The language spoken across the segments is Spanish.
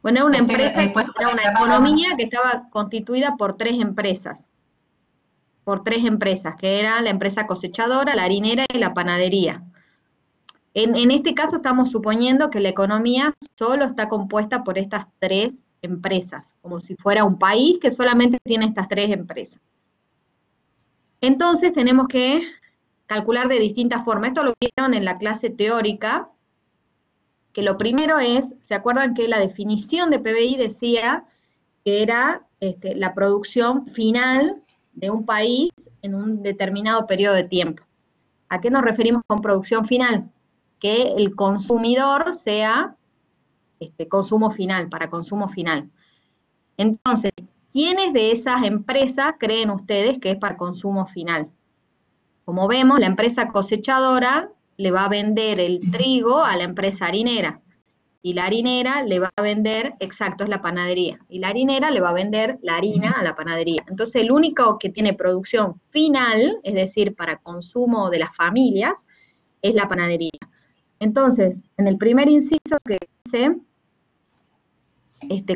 Bueno, era una empresa, ¿Puedes era una comentar economía que estaba constituida por tres empresas, que era la empresa cosechadora, la harinera y la panadería. En este caso estamos suponiendo que la economía solo está compuesta por estas tres empresas, como si fuera un país que solamente tiene estas tres empresas. Entonces tenemos que calcular de distintas formas. Esto lo vieron en la clase teórica, que lo primero es, ¿se acuerdan que la definición de PBI decía que era la producción final de un país en un determinado periodo de tiempo? ¿A qué nos referimos con producción final? Que el consumidor sea consumo final, para consumo final. Entonces, ¿quiénes de esas empresas creen ustedes que es para consumo final? Como vemos, la empresa cosechadora le va a vender el trigo a la empresa harinera, y la harinera le va a vender, exacto, es la panadería, y la harinera le va a vender la harina a la panadería. Entonces, el único que tiene producción final, es decir, para consumo de las familias, es la panadería. Entonces, en el primer inciso que dice,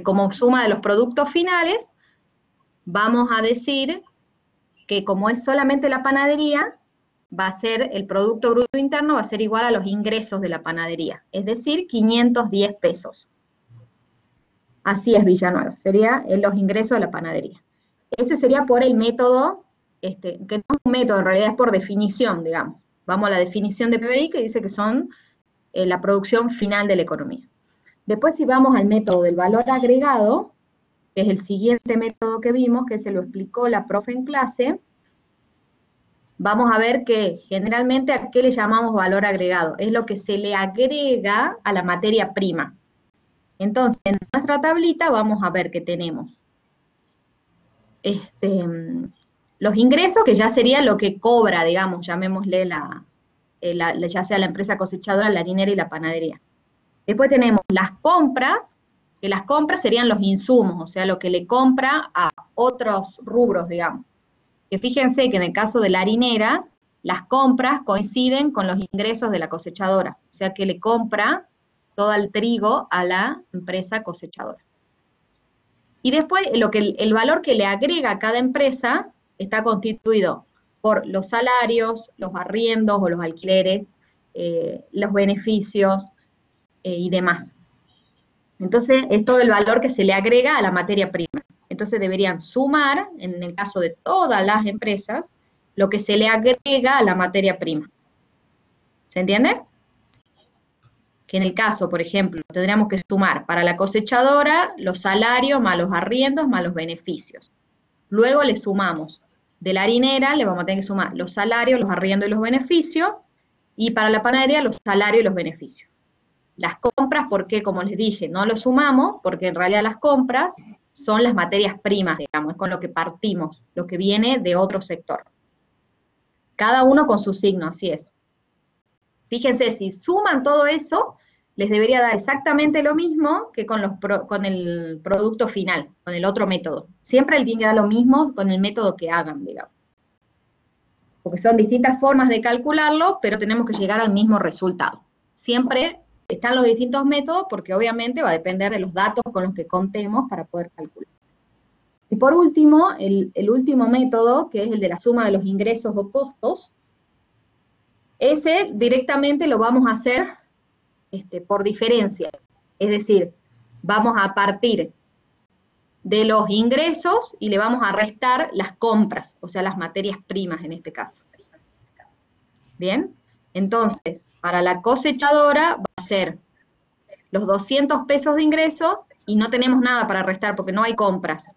como suma de los productos finales, vamos a decir que como es solamente la panadería, va a ser el Producto Bruto Interno, va a ser igual a los ingresos de la panadería, es decir, 510 pesos. Así es, Villanueva, sería los ingresos de la panadería. Ese sería por el método, que no es un método, en realidad es por definición, digamos. Vamos a la definición de PBI que dice que son la producción final de la economía. Después, si vamos al método del valor agregado, que es el siguiente método que vimos, que se lo explicó la profe en clase, vamos a ver que generalmente a qué le llamamos valor agregado. Es lo que se le agrega a la materia prima. Entonces, en nuestra tablita vamos a ver que tenemos los ingresos, que ya sería lo que cobra, digamos, llamémosle ya sea la empresa cosechadora, la harinera y la panadería. Después tenemos las compras, que las compras serían los insumos, o sea, lo que le compra a otros rubros, digamos. Que fíjense que en el caso de la harinera, las compras coinciden con los ingresos de la cosechadora, o sea que le compra todo el trigo a la empresa cosechadora. Y después el valor que le agrega a cada empresa está constituido por los salarios, los arriendos o los alquileres, los beneficios y demás. Entonces, es todo el valor que se le agrega a la materia prima. Entonces, deberían sumar, en el caso de todas las empresas, lo que se le agrega a la materia prima. ¿Se entiende? Que en el caso, por ejemplo, tendríamos que sumar para la cosechadora los salarios más los arriendos más los beneficios. Luego le sumamos de la harinera, le vamos a tener que sumar los salarios, los arriendos y los beneficios, y para la panadería los salarios y los beneficios. Las compras, porque como les dije, no lo sumamos, porque en realidad las compras son las materias primas, digamos, es con lo que partimos, lo que viene de otro sector. Cada uno con su signo, así es. Fíjense, si suman todo eso, les debería dar exactamente lo mismo que con el producto final, con el otro método. Siempre les tiene que dar lo mismo con el método que hagan, digamos. Porque son distintas formas de calcularlo, pero tenemos que llegar al mismo resultado. Siempre están los distintos métodos porque obviamente va a depender de los datos con los que contemos para poder calcular. Y por último, el último método, que es el de la suma de los ingresos o costos, ese directamente lo vamos a hacer por diferencia. Es decir, vamos a partir de los ingresos y le vamos a restar las compras, o sea, las materias primas en este caso. ¿Bien? Entonces, para la cosechadora va a ser los 200 pesos de ingreso y no tenemos nada para restar porque no hay compras.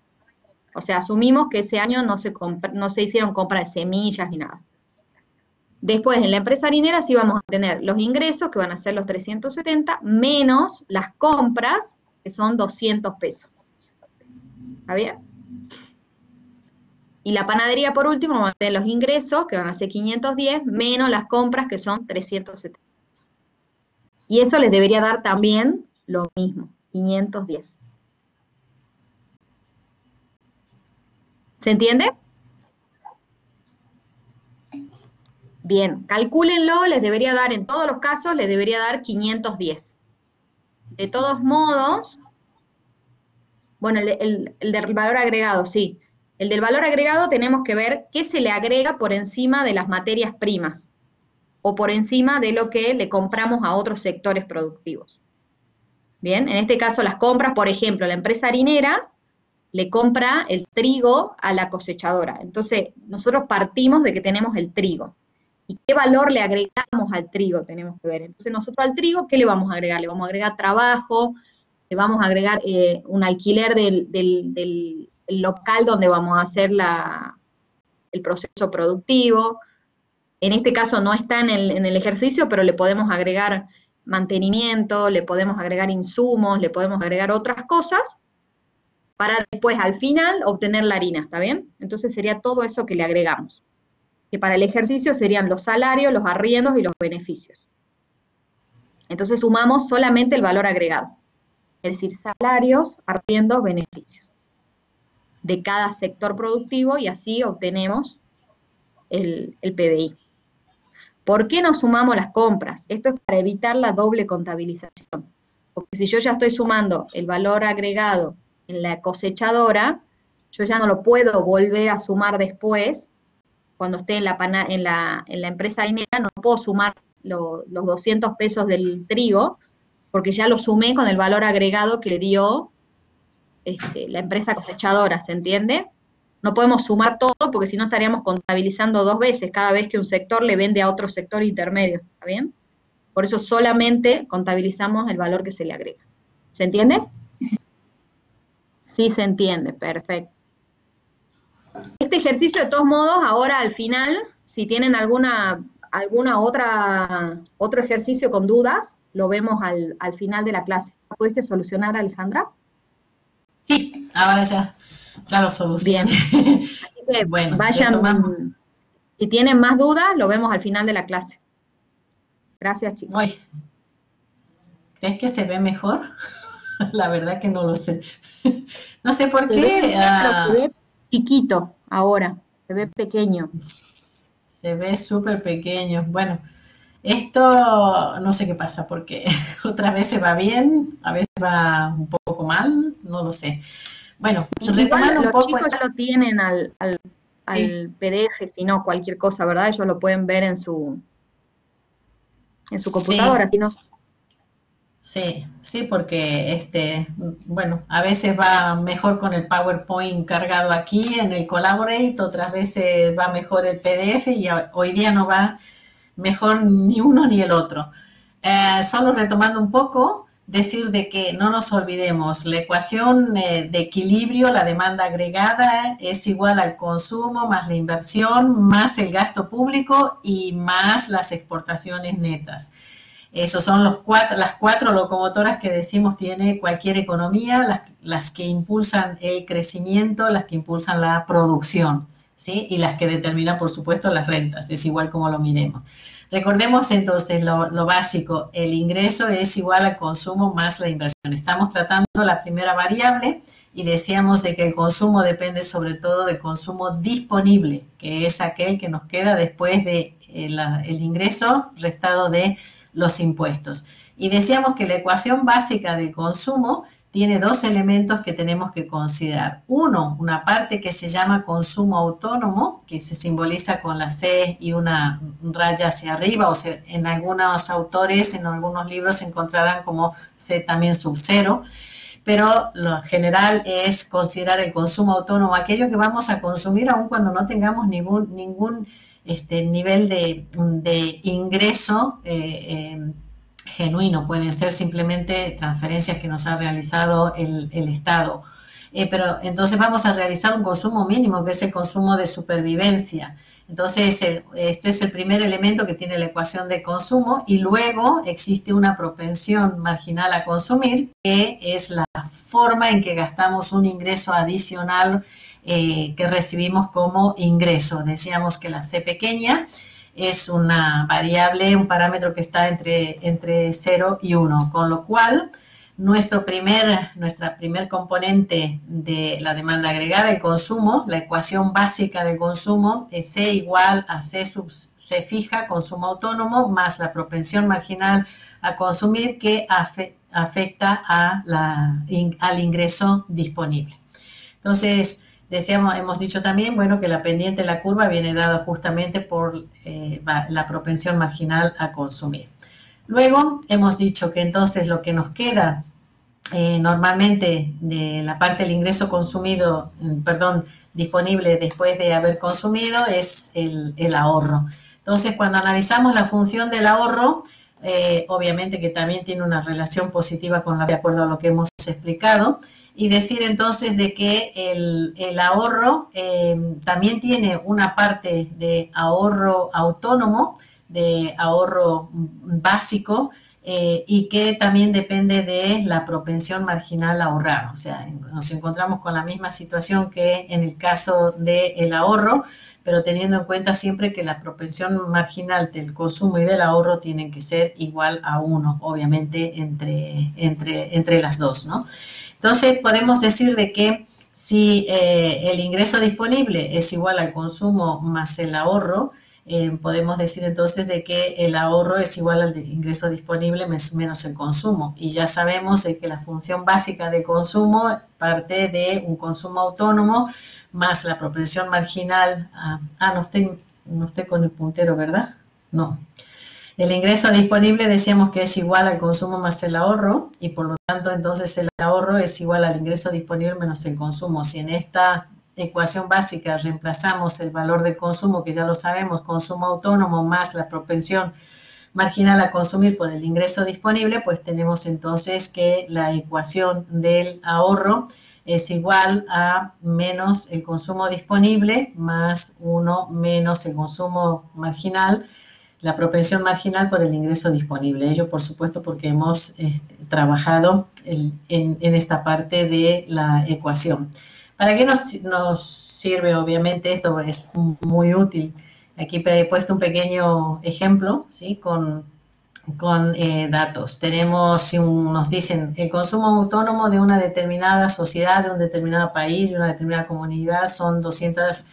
O sea, asumimos que ese año no se hicieron compras de semillas ni nada. Después, en la empresa harinera sí vamos a tener los ingresos, que van a ser los 370, menos las compras, que son 200 pesos. ¿Está bien? Y la panadería, por último, vamos a tener los ingresos, que van a ser 510, menos las compras, que son 370. Y eso les debería dar también lo mismo, 510. ¿Se entiende? Bien, calcúlenlo, les debería dar, en todos los casos, les debería dar 510. De todos modos, Bueno, el del valor agregado, sí. El del valor agregado tenemos que ver qué se le agrega por encima de las materias primas o por encima de lo que le compramos a otros sectores productivos. Bien, en este caso las compras, por ejemplo, la empresa harinera le compra el trigo a la cosechadora. Entonces, nosotros partimos de que tenemos el trigo. ¿Y qué valor le agregamos al trigo? Tenemos que ver. Entonces, nosotros al trigo, ¿qué le vamos a agregar? Le vamos a agregar trabajo, le vamos a agregar un alquiler del local donde vamos a hacer el proceso productivo. En este caso no está en el ejercicio, pero le podemos agregar mantenimiento, le podemos agregar insumos, le podemos agregar otras cosas para después, al final, obtener la harina, ¿está bien? Entonces sería todo eso que le agregamos, que para el ejercicio serían los salarios, los arriendos y los beneficios. Entonces sumamos solamente el valor agregado, es decir, salarios, arriendos, beneficios de cada sector productivo y así obtenemos el PBI. ¿Por qué no sumamos las compras? Esto es para evitar la doble contabilización. Porque si yo ya estoy sumando el valor agregado en la cosechadora, yo ya no lo puedo volver a sumar después, cuando esté en la empresa harinera, no puedo sumar los 200 pesos del trigo, porque ya lo sumé con el valor agregado que le dio la empresa cosechadora, ¿se entiende? No podemos sumar todo porque si no estaríamos contabilizando dos veces cada vez que un sector le vende a otro sector intermedio, ¿está bien? Por eso solamente contabilizamos el valor que se le agrega. ¿Se entiende? Sí se entiende, perfecto. Este ejercicio, de todos modos, ahora al final, si tienen otro ejercicio con dudas, lo vemos al final de la clase. ¿Lo pudiste solucionar, Alejandra? Sí, ahora ya lo solucioné. Bien. Así que bueno, vayan, retomamos. si tienen más dudas, lo vemos al final de la clase. Gracias, chicos. Uy, ¿crees que se ve mejor? La verdad que no lo sé. No sé por Se ve qué. bien, pero se ve chiquito ahora, se ve pequeño. Se ve súper pequeño. Bueno, esto no sé qué pasa, porque otras veces va bien, a veces va un poco mal, no lo sé. Bueno, Igual retomando un los poco. chicos ya lo tienen al Sí, PDF, si no, cualquier cosa, ¿verdad? Ellos lo pueden ver en su computadora, sí, si no. sí, porque bueno, a veces va mejor con el PowerPoint cargado aquí en el Collaborate, otras veces va mejor el PDF y hoy día no va mejor ni uno ni el otro. Solo retomando un poco, decir de que no nos olvidemos, la ecuación de equilibrio, la demanda agregada es igual al consumo más la inversión más el gasto público y más las exportaciones netas. Esos son las cuatro locomotoras que decimos tiene cualquier economía, las que impulsan el crecimiento, las que impulsan la producción, ¿sí? Y las que determinan, por supuesto, las rentas, es igual como lo miremos. Recordemos entonces lo básico, el ingreso es igual al consumo más la inversión. Estamos tratando la primera variable y decíamos de que el consumo depende sobre todo del consumo disponible, que es aquel que nos queda después de el ingreso restado de los impuestos. Y decíamos que la ecuación básica del consumo tiene dos elementos que tenemos que considerar. Uno, una parte que se llama consumo autónomo, que se simboliza con la C y una raya hacia arriba, o sea, en algunos autores, en algunos libros se encontrarán como C también sub cero, pero lo general es considerar el consumo autónomo, aquello que vamos a consumir aun cuando no tengamos ningún nivel de ingreso genuino, pueden ser simplemente transferencias que nos ha realizado el Estado. Pero entonces vamos a realizar un consumo mínimo, que es el consumo de supervivencia. Entonces, este es el primer elemento que tiene la ecuación de consumo y luego existe una propensión marginal a consumir, que es la forma en que gastamos un ingreso adicional que recibimos como ingreso. Decíamos que la C pequeña es una variable, un parámetro que está entre 0 y 1, con lo cual nuestra primer componente de la demanda agregada, el consumo, la ecuación básica del consumo es C igual a C sub C fija, consumo autónomo, más la propensión marginal a consumir, que afecta al ingreso disponible. Entonces, hemos dicho también, bueno, que la pendiente de la curva viene dada justamente por la propensión marginal a consumir. Luego, hemos dicho que entonces lo que nos queda normalmente de la parte del ingreso consumido, perdón, disponible después de haber consumido es el ahorro. Entonces, cuando analizamos la función del ahorro, obviamente que también tiene una relación positiva con de acuerdo a lo que hemos explicado, y decir entonces de que el ahorro también tiene una parte de ahorro autónomo, de ahorro básico, y que también depende de la propensión marginal a ahorrar. O sea, nos encontramos con la misma situación que en el caso del ahorro, pero teniendo en cuenta siempre que la propensión marginal del consumo y del ahorro tienen que ser igual a 1, obviamente, entre las dos, ¿no? Entonces, podemos decir de que si el ingreso disponible es igual al consumo más el ahorro, podemos decir entonces de que el ahorro es igual al ingreso disponible menos el consumo. Y ya sabemos de que la función básica de consumo parte de un consumo autónomo más la propensión marginal. No estoy con el puntero, ¿verdad? No. El ingreso disponible decíamos que es igual al consumo más el ahorro, y por lo tanto entonces el ahorro es igual al ingreso disponible menos el consumo. Si en esta ecuación básica reemplazamos el valor de consumo, que ya lo sabemos, consumo autónomo más la propensión marginal a consumir por el ingreso disponible, pues tenemos entonces que la ecuación del ahorro es igual a menos el consumo disponible más 1 menos el consumo marginal, la propensión marginal por el ingreso disponible. Ello, por supuesto, porque hemos trabajado en esta parte de la ecuación. ¿Para qué nos sirve? Obviamente esto es muy útil. Aquí he puesto un pequeño ejemplo, ¿sí? Con datos. Tenemos, si nos dicen, el consumo autónomo de una determinada sociedad, de un determinado país, de una determinada comunidad, son 200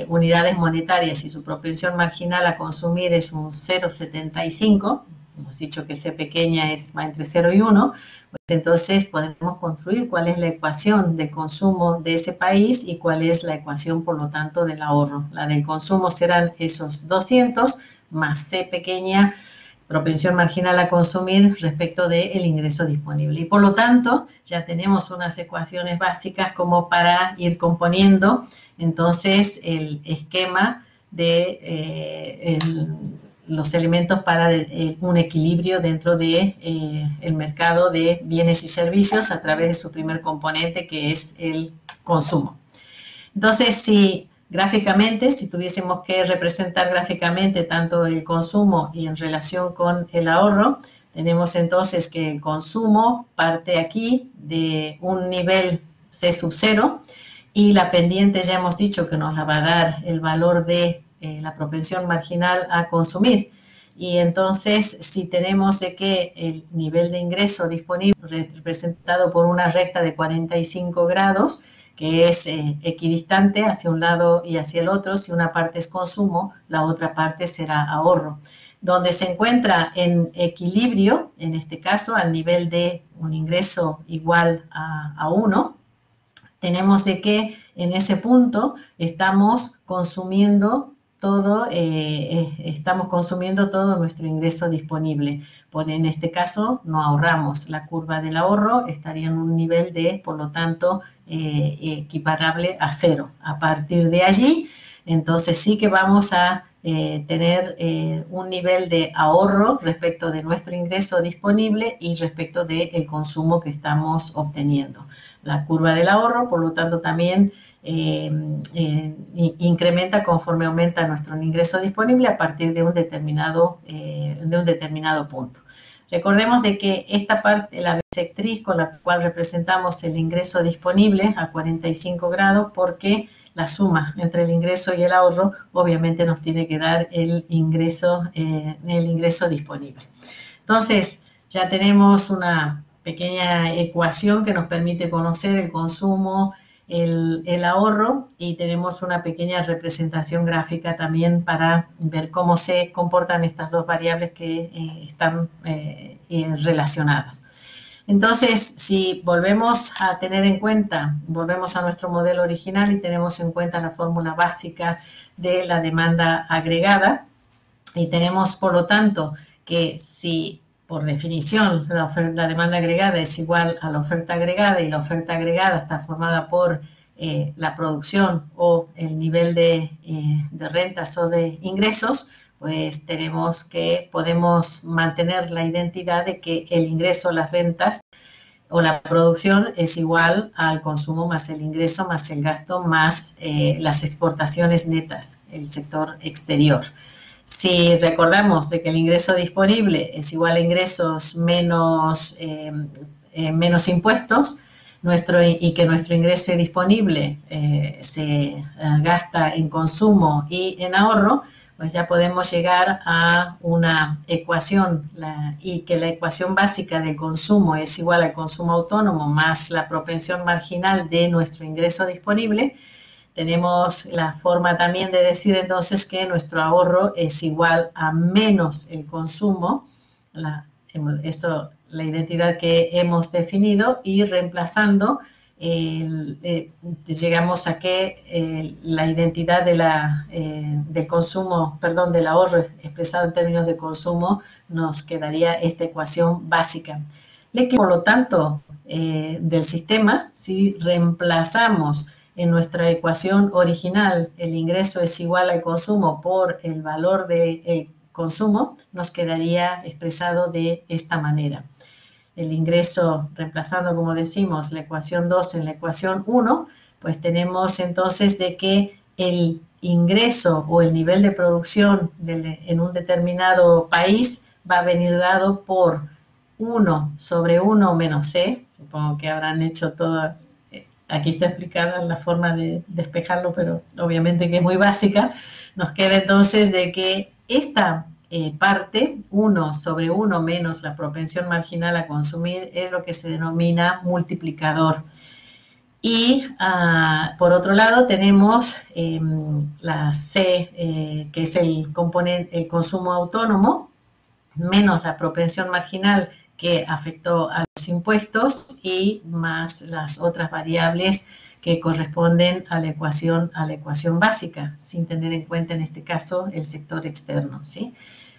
unidades monetarias y su propensión marginal a consumir es un 0,75, hemos dicho que C pequeña va entre 0 y 1, pues entonces podemos construir cuál es la ecuación del consumo de ese país y cuál es la ecuación, por lo tanto, del ahorro. La del consumo serán esos 200 más C pequeña, propensión marginal a consumir respecto del ingreso disponible. Y por lo tanto, ya tenemos unas ecuaciones básicas como para ir componiendo entonces el esquema de los elementos para un equilibrio dentro de el mercado de bienes y servicios a través de su primer componente, que es el consumo. Entonces, si tuviésemos que representar gráficamente tanto el consumo y en relación con el ahorro, tenemos entonces que el consumo parte aquí de un nivel C sub 0 y la pendiente ya hemos dicho que nos la va a dar el valor de la propensión marginal a consumir. Y entonces, si tenemos de que el nivel de ingreso disponible representado por una recta de 45 grados, que es equidistante hacia un lado y hacia el otro, si una parte es consumo, la otra parte será ahorro. Donde se encuentra en equilibrio, en este caso, al nivel de un ingreso igual a 1, tenemos de que en ese punto estamos consumiendo todo nuestro ingreso disponible. En este caso no ahorramos. La curva del ahorro estaría en un nivel de, por lo tanto, equiparable a 0. A partir de allí, entonces sí que vamos a tener un nivel de ahorro respecto de nuestro ingreso disponible y respecto del consumo que estamos obteniendo. La curva del ahorro, por lo tanto, también incrementa conforme aumenta nuestro ingreso disponible a partir de un determinado punto. Recordemos de que esta parte, la bisectriz con la cual representamos el ingreso disponible a 45 grados, porque la suma entre el ingreso y el ahorro obviamente nos tiene que dar el ingreso disponible. Entonces, ya tenemos una pequeña ecuación que nos permite conocer el consumo, el ahorro, y tenemos una pequeña representación gráfica también para ver cómo se comportan estas dos variables que están relacionadas. Entonces, si volvemos a tener en cuenta, volvemos a nuestro modelo original y tenemos en cuenta la fórmula básica de la demanda agregada, y tenemos, por lo tanto, que si por definición la demanda agregada es igual a la oferta agregada y la oferta agregada está formada por la producción o el nivel de rentas o de ingresos, pues tenemos que podemos mantener la identidad de que el ingreso, las rentas o la producción es igual al consumo más el ingreso más el gasto más las exportaciones netas, el sector exterior. Si recordamos de que el ingreso disponible es igual a ingresos menos impuestos, y que nuestro ingreso disponible se gasta en consumo y en ahorro, pues ya podemos llegar a una ecuación y que la ecuación básica del consumo es igual al consumo autónomo más la propensión marginal de nuestro ingreso disponible. Tenemos la forma también de decir entonces que nuestro ahorro es igual a menos el consumo, la identidad que hemos definido, y reemplazando llegamos a que la identidad del consumo, perdón, del ahorro expresado en términos de consumo, nos quedaría esta ecuación básica. Por lo tanto, del sistema, si reemplazamos en nuestra ecuación original el ingreso es igual al consumo por el valor del consumo, nos quedaría expresado de esta manera. El ingreso, reemplazando, como decimos, la ecuación 2 en la ecuación 1, pues tenemos entonces de que el ingreso o el nivel de producción en un determinado país va a venir dado por 1 sobre 1 menos C. Supongo que habrán hecho todo. Aquí está explicada la forma de despejarlo, pero obviamente que es muy básica. Nos queda entonces de que esta parte, 1 sobre 1 menos la propensión marginal a consumir, es lo que se denomina multiplicador. Y por otro lado tenemos la C, que es el consumo autónomo, menos la propensión marginal que afectó a los impuestos y más las otras variables que corresponden a la ecuación básica, sin tener en cuenta en este caso el sector externo, ¿sí?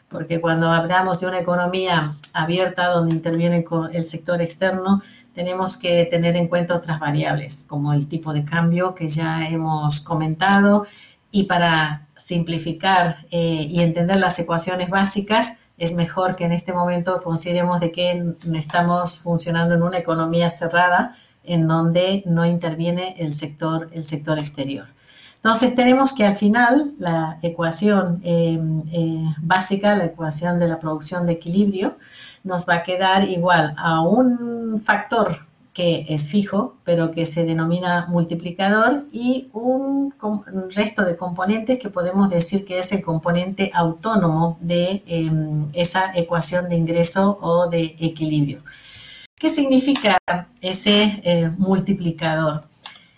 Porque cuando hablamos de una economía abierta donde interviene el sector externo, tenemos que tener en cuenta otras variables, como el tipo de cambio que ya hemos comentado, y para simplificar y entender las ecuaciones básicas, es mejor que en este momento consideremos de que estamos funcionando en una economía cerrada en donde no interviene el sector exterior. Entonces tenemos que al final la ecuación básica, la ecuación de la producción de equilibrio, nos va a quedar igual a un factor que es fijo, pero que se denomina multiplicador, y un resto de componentes que podemos decir que es el componente autónomo de esa ecuación de ingreso o de equilibrio. ¿Qué significa ese multiplicador?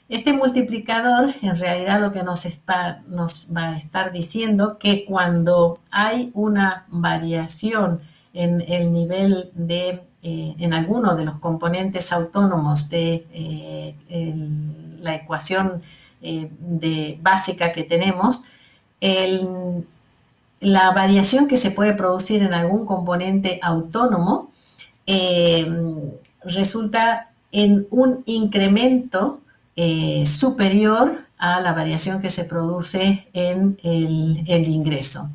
Este multiplicador en realidad lo que nos va a estar diciendo que cuando hay una variación en el nivel en alguno de los componentes autónomos de la ecuación básica que tenemos, la variación que se puede producir en algún componente autónomo resulta en un incremento superior a la variación que se produce en el ingreso.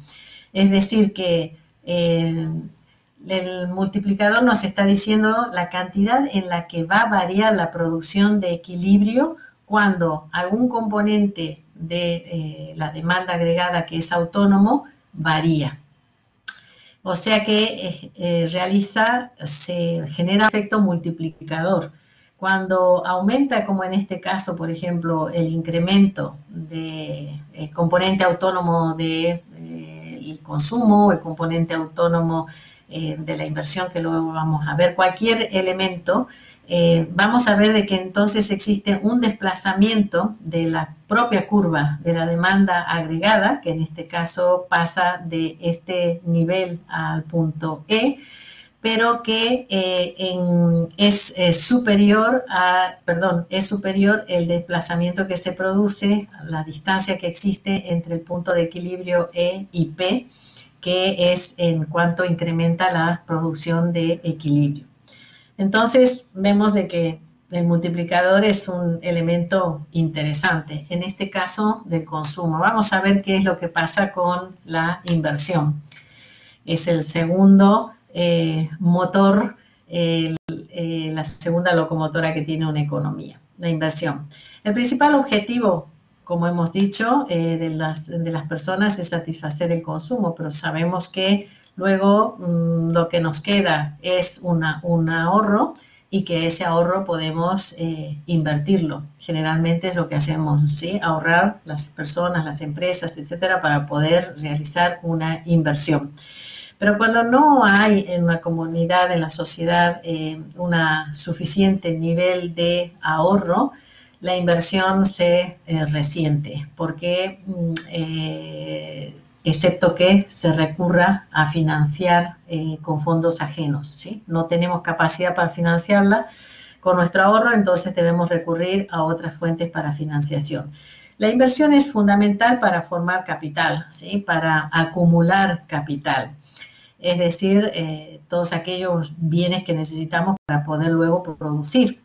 Es decir, que el multiplicador nos está diciendo la cantidad en la que va a variar la producción de equilibrio cuando algún componente de la demanda agregada que es autónomo varía. O sea que se genera efecto multiplicador. Cuando aumenta, como en este caso, por ejemplo, el incremento del componente autónomo del consumo, el componente autónomo de la inversión, que luego vamos a ver, cualquier elemento, vamos a ver de que entonces existe un desplazamiento de la propia curva de la demanda agregada, que en este caso pasa de este nivel al punto E, pero que es superior es superior el desplazamiento que se produce, la distancia que existe entre el punto de equilibrio E y P, que es en cuanto incrementa la producción de equilibrio. Entonces vemos de que el multiplicador es un elemento interesante, en este caso del consumo. Vamos a ver qué es lo que pasa con la inversión. Es el segundo motor, la segunda locomotora que tiene una economía, la inversión. El principal objetivo, como hemos dicho, de las personas es satisfacer el consumo, pero sabemos que luego lo que nos queda es un ahorro y que ese ahorro podemos invertirlo. Generalmente es lo que hacemos, ¿sí? Ahorrar las personas, las empresas, etcétera, para poder realizar una inversión. Pero cuando no hay en una comunidad, en la sociedad, un suficiente nivel de ahorro, la inversión se resiente, porque excepto que se recurra a financiar con fondos ajenos, ¿sí? No tenemos capacidad para financiarla con nuestro ahorro, entonces debemos recurrir a otras fuentes para financiación. La inversión es fundamental para formar capital, ¿sí? Para acumular capital. Es decir, todos aquellos bienes que necesitamos para poder luego producir.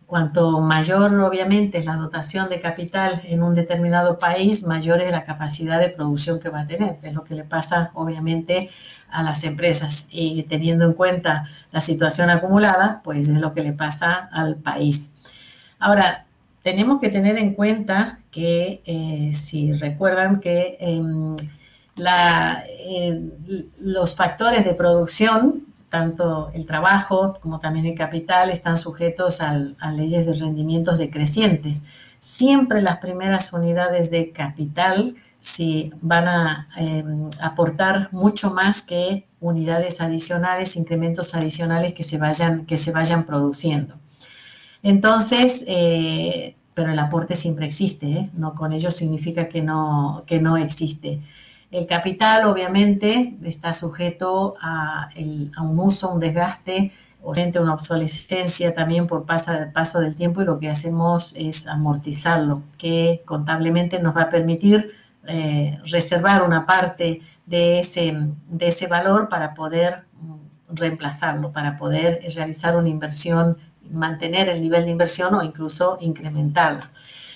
Cuanto mayor, obviamente, es la dotación de capital en un determinado país, mayor es la capacidad de producción que va a tener. Es lo que le pasa, obviamente, a las empresas. Y teniendo en cuenta la situación acumulada, pues es lo que le pasa al país. Ahora, tenemos que tener en cuenta que, si recuerdan que los factores de producción, tanto el trabajo como también el capital, están sujetos a leyes de rendimientos decrecientes. Siempre las primeras unidades de capital van a aportar mucho más que unidades adicionales, incrementos adicionales que se vayan produciendo. Entonces, pero el aporte siempre existe, ¿eh? No con ello significa que no existe. El capital, obviamente, está sujeto a un uso, un desgaste, obviamente una obsolescencia también por paso del tiempo, y lo que hacemos es amortizarlo, que contablemente nos va a permitir reservar una parte de ese valor para poder reemplazarlo, para poder realizar una inversión, mantener el nivel de inversión o incluso incrementarla.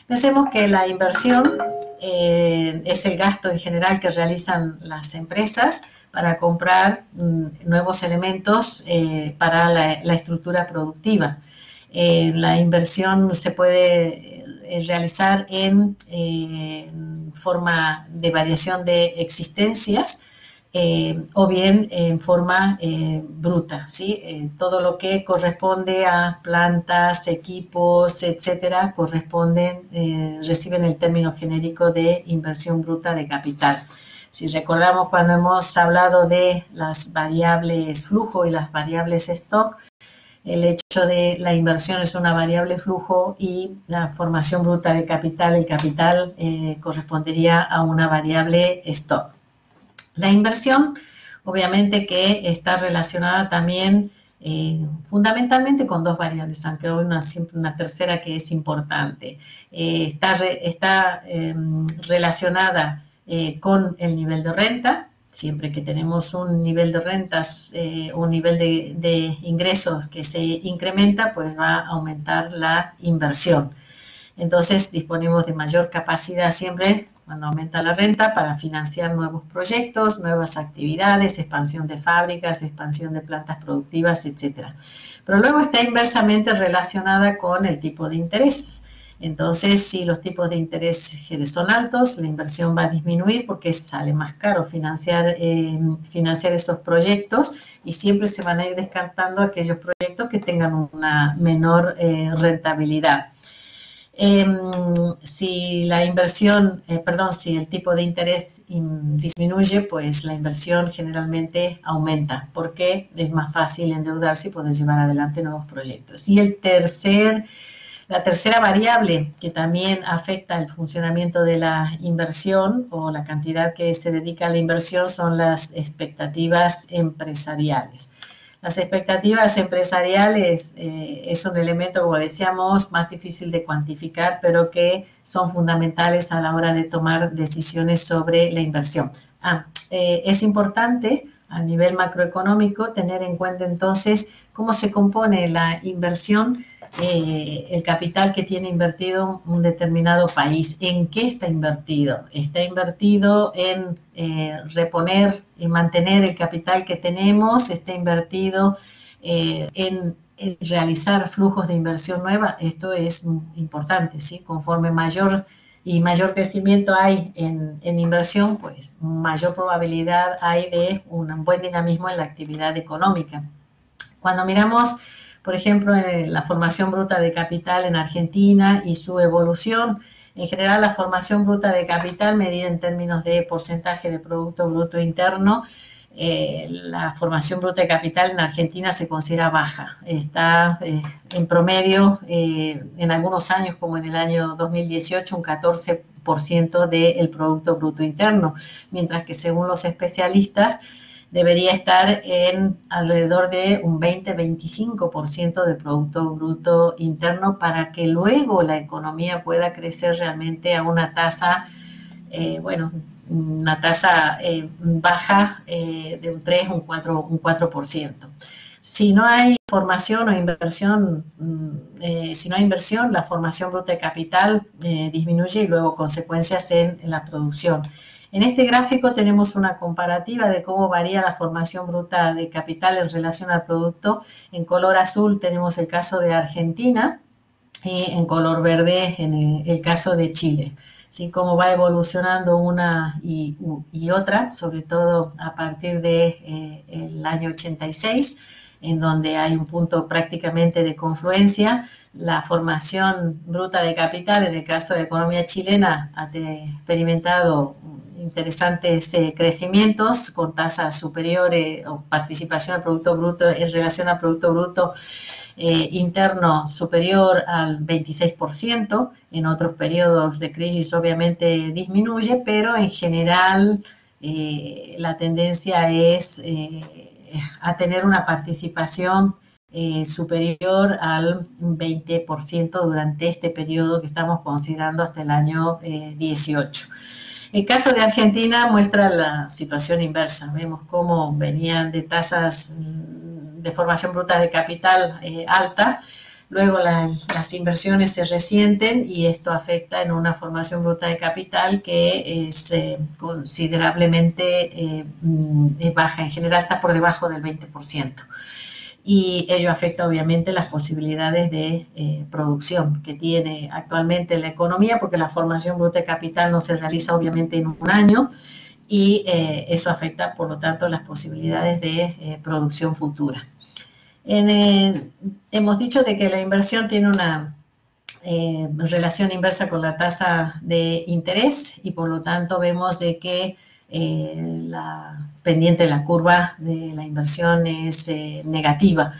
Pensemos que la inversión es el gasto en general que realizan las empresas para comprar nuevos elementos para la estructura productiva. La inversión se puede realizar en forma de variación de existencias, o bien en forma bruta, ¿sí? Todo lo que corresponde a plantas, equipos, etcétera, reciben el término genérico de inversión bruta de capital. Si recordamos cuando hemos hablado de las variables flujo y las variables stock, el hecho de la inversión es una variable flujo y la formación bruta de capital, el capital, correspondería a una variable stock. La inversión, obviamente que está relacionada también fundamentalmente con dos variables, aunque hay siempre una tercera que es importante. Está relacionada con el nivel de renta. Siempre que tenemos un nivel de rentas, un nivel de ingresos que se incrementa, pues va a aumentar la inversión. Entonces disponemos de mayor capacidad siempre cuando aumenta la renta para financiar nuevos proyectos, nuevas actividades, expansión de fábricas, expansión de plantas productivas, etc. Pero luego está inversamente relacionada con el tipo de interés. Entonces, si los tipos de interés son altos, la inversión va a disminuir porque sale más caro financiar esos proyectos, y siempre se van a ir descartando aquellos proyectos que tengan una menor rentabilidad. Si el tipo de interés disminuye, pues la inversión generalmente aumenta, porque es más fácil endeudarse y poder llevar adelante nuevos proyectos. Y la tercera variable que también afecta el funcionamiento de la inversión o la cantidad que se dedica a la inversión son las expectativas empresariales. Las expectativas empresariales es un elemento, como decíamos, más difícil de cuantificar, pero que son fundamentales a la hora de tomar decisiones sobre la inversión. Es importante a nivel macroeconómico tener en cuenta entonces cómo se compone la inversión, el capital que tiene invertido un determinado país. ¿En qué está invertido? Está invertido en reponer y mantener el capital que tenemos, está invertido en realizar flujos de inversión nueva. Esto es importante, ¿sí? Conforme mayor crecimiento hay en inversión, pues mayor probabilidad hay de un buen dinamismo en la actividad económica. Cuando miramos, por ejemplo, en la formación bruta de capital en Argentina y su evolución, en general la formación bruta de capital medida en términos de porcentaje de Producto Bruto Interno, la formación bruta de capital en Argentina se considera baja. Está en promedio, en algunos años, como en el año 2018, un 14% del Producto Bruto Interno, mientras que según los especialistas debería estar en alrededor de un 20-25% del Producto Bruto Interno para que luego la economía pueda crecer realmente a una tasa, una tasa baja de un 3, un 4%. Si no hay formación o inversión, si no hay inversión, la formación bruta de capital disminuye y luego consecuencias en la producción. En este gráfico tenemos una comparativa de cómo varía la formación bruta de capital en relación al producto. En color azul tenemos el caso de Argentina y en color verde en el caso de Chile. ¿Sí? Cómo va evolucionando una y otra, sobre todo a partir del año 86, en donde hay un punto prácticamente de confluencia. La formación bruta de capital, en el caso de la economía chilena, ha experimentado interesantes crecimientos con tasas superiores o participación del Producto Bruto en relación al Producto Bruto interno superior al 26%. En otros periodos de crisis obviamente disminuye, pero en general la tendencia es a tener una participación superior al 20% durante este periodo que estamos considerando hasta el año 18. El caso de Argentina muestra la situación inversa. Vemos cómo venían de tasas de formación bruta de capital alta, luego las inversiones se resienten y esto afecta en una formación bruta de capital que es considerablemente baja. En general está por debajo del 20%. Y ello afecta obviamente las posibilidades de producción que tiene actualmente la economía, porque la formación bruta de capital no se realiza obviamente en un año y eso afecta por lo tanto las posibilidades de producción futura. Hemos dicho de que la inversión tiene una relación inversa con la tasa de interés y por lo tanto vemos de que la pendiente de la curva de la inversión es negativa.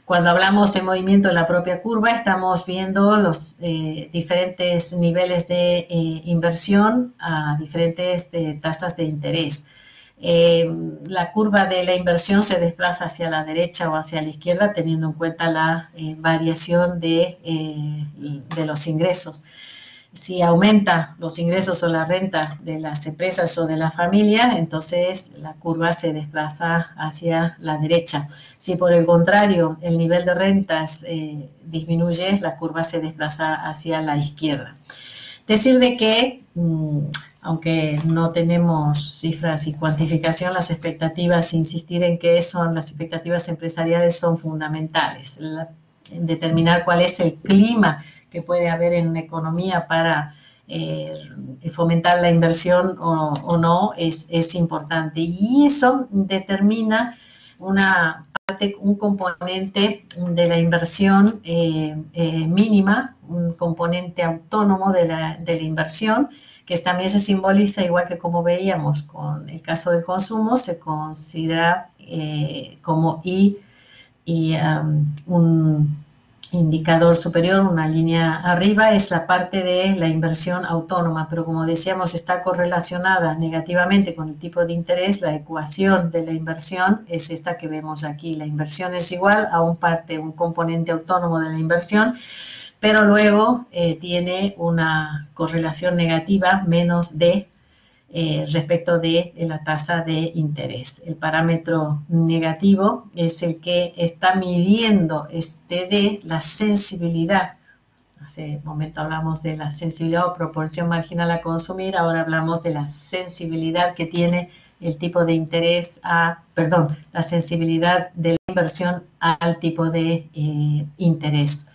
Cuando hablamos de movimiento en la propia curva, estamos viendo los diferentes niveles de inversión a diferentes tasas de interés. La curva de la inversión se desplaza hacia la derecha o hacia la izquierda teniendo en cuenta la variación de los ingresos. Si aumenta los ingresos o la renta de las empresas o de la familia, entonces la curva se desplaza hacia la derecha. Si por el contrario el nivel de rentas disminuye, la curva se desplaza hacia la izquierda. Decir de que, aunque no tenemos cifras y cuantificación, las expectativas, insistir en que las expectativas empresariales son fundamentales. Determinar cuál es el clima que puede haber en una economía para fomentar la inversión o no es importante. Y eso determina un componente de la inversión mínima, un componente autónomo de la inversión, que también se simboliza, igual que como veíamos con el caso del consumo, se considera como indicador superior, una línea arriba, es la parte de la inversión autónoma, pero como decíamos, está correlacionada negativamente con el tipo de interés. La ecuación de la inversión es esta que vemos aquí. La inversión es igual a un componente autónomo de la inversión, pero luego tiene una correlación negativa menos de respecto de la tasa de interés. El parámetro negativo es el que está midiendo de la sensibilidad. Hace un momento hablamos de la sensibilidad o proporción marginal a consumir, ahora hablamos de la sensibilidad que tiene el tipo de interés la sensibilidad de la inversión al tipo de interés.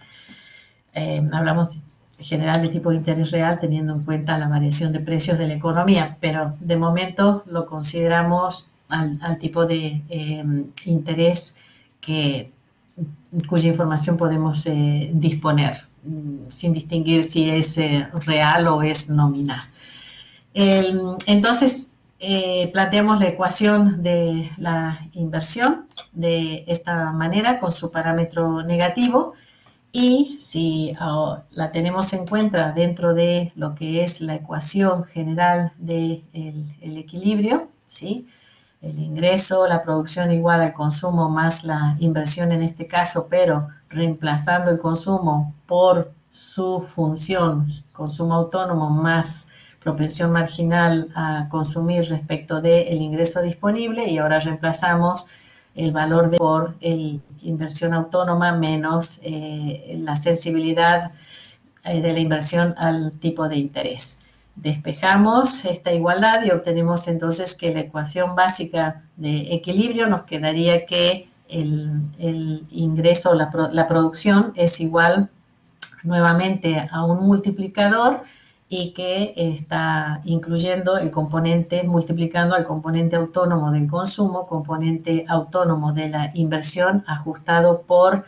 Hablamos general de tipo de interés real teniendo en cuenta la variación de precios de la economía, pero de momento lo consideramos al tipo de interés cuya información podemos disponer, sin distinguir si es real o es nominal. Entonces, planteamos la ecuación de la inversión de esta manera con su parámetro negativo. Y si la tenemos en cuenta dentro de lo que es la ecuación general del equilibrio, ¿sí? El ingreso, la producción igual al consumo más la inversión en este caso, pero reemplazando el consumo por su función, consumo autónomo más propensión marginal a consumir respecto del ingreso disponible, y ahora reemplazamos el valor por inversión autónoma menos la sensibilidad de la inversión al tipo de interés. Despejamos esta igualdad y obtenemos entonces que la ecuación básica de equilibrio nos quedaría que el ingreso, la producción es igual nuevamente a un multiplicador y que está incluyendo el componente, multiplicando al componente autónomo del consumo, componente autónomo de la inversión, ajustado por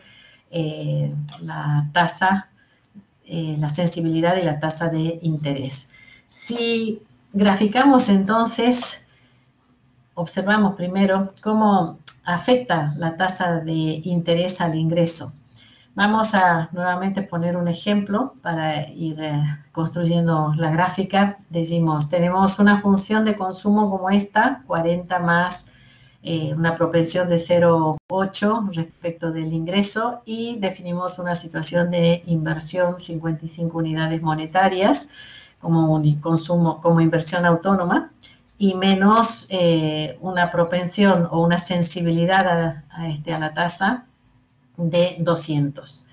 la tasa, la sensibilidad y la tasa de interés. Si graficamos entonces, observamos primero cómo afecta la tasa de interés al ingreso. Vamos a nuevamente poner un ejemplo para ir construyendo la gráfica. Decimos, tenemos una función de consumo como esta, 40 más una propensión de 0,8 respecto del ingreso, y definimos una situación de inversión 55 unidades monetarias como consumo, como inversión autónoma, y menos una propensión o una sensibilidad a la tasa de 200.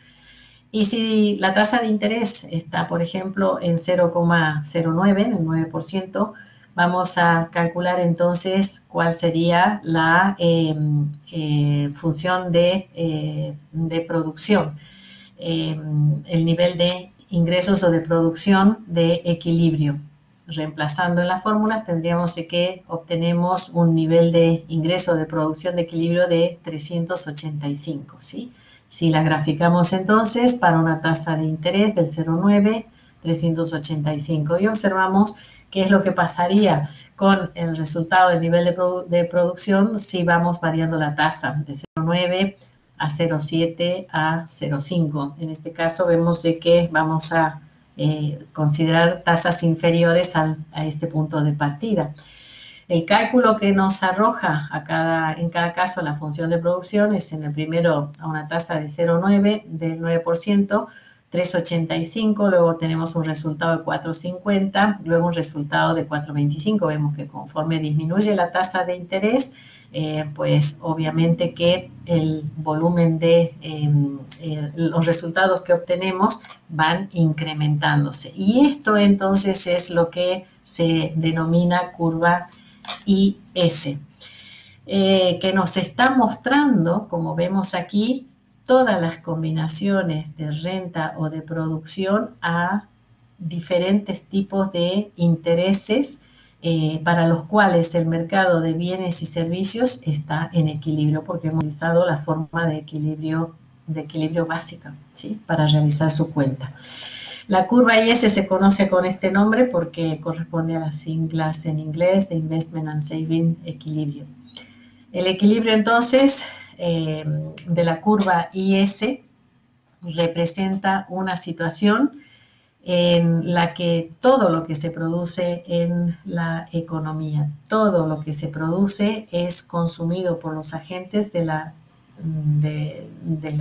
Y si la tasa de interés está, por ejemplo, en 0,09, en el 9%, vamos a calcular entonces cuál sería la función de producción, el nivel de ingresos o de producción de equilibrio. Reemplazando en las fórmulas tendríamos que obtenemos un nivel de ingreso de producción de equilibrio de 385, ¿sí? Si la graficamos entonces para una tasa de interés del 0,9, 385, y observamos qué es lo que pasaría con el resultado del nivel de producción si vamos variando la tasa de 0,9 a 0,7 a 0,5. En este caso vemos de que vamos a considerar tasas inferiores a este punto de partida. El cálculo que nos arroja en cada caso la función de producción es en el primero a una tasa de 0,9 del 9%, 3,85, luego tenemos un resultado de 4,50, luego un resultado de 4,25. Vemos que conforme disminuye la tasa de interés, pues obviamente que el volumen de los resultados que obtenemos van incrementándose. Y esto entonces es lo que se denomina curva IS, que nos está mostrando, como vemos aquí, todas las combinaciones de renta o de producción a diferentes tipos de intereses para los cuales el mercado de bienes y servicios está en equilibrio, porque hemos utilizado la forma de equilibrio básica, ¿sí?, para realizar su cuenta. La curva IS se conoce con este nombre porque corresponde a las siglas en inglés de Investment and Saving Equilibrium. El equilibrio entonces de la curva IS representa una situación en la que todo lo que se produce en la economía, todo lo que se produce es consumido por los agentes de la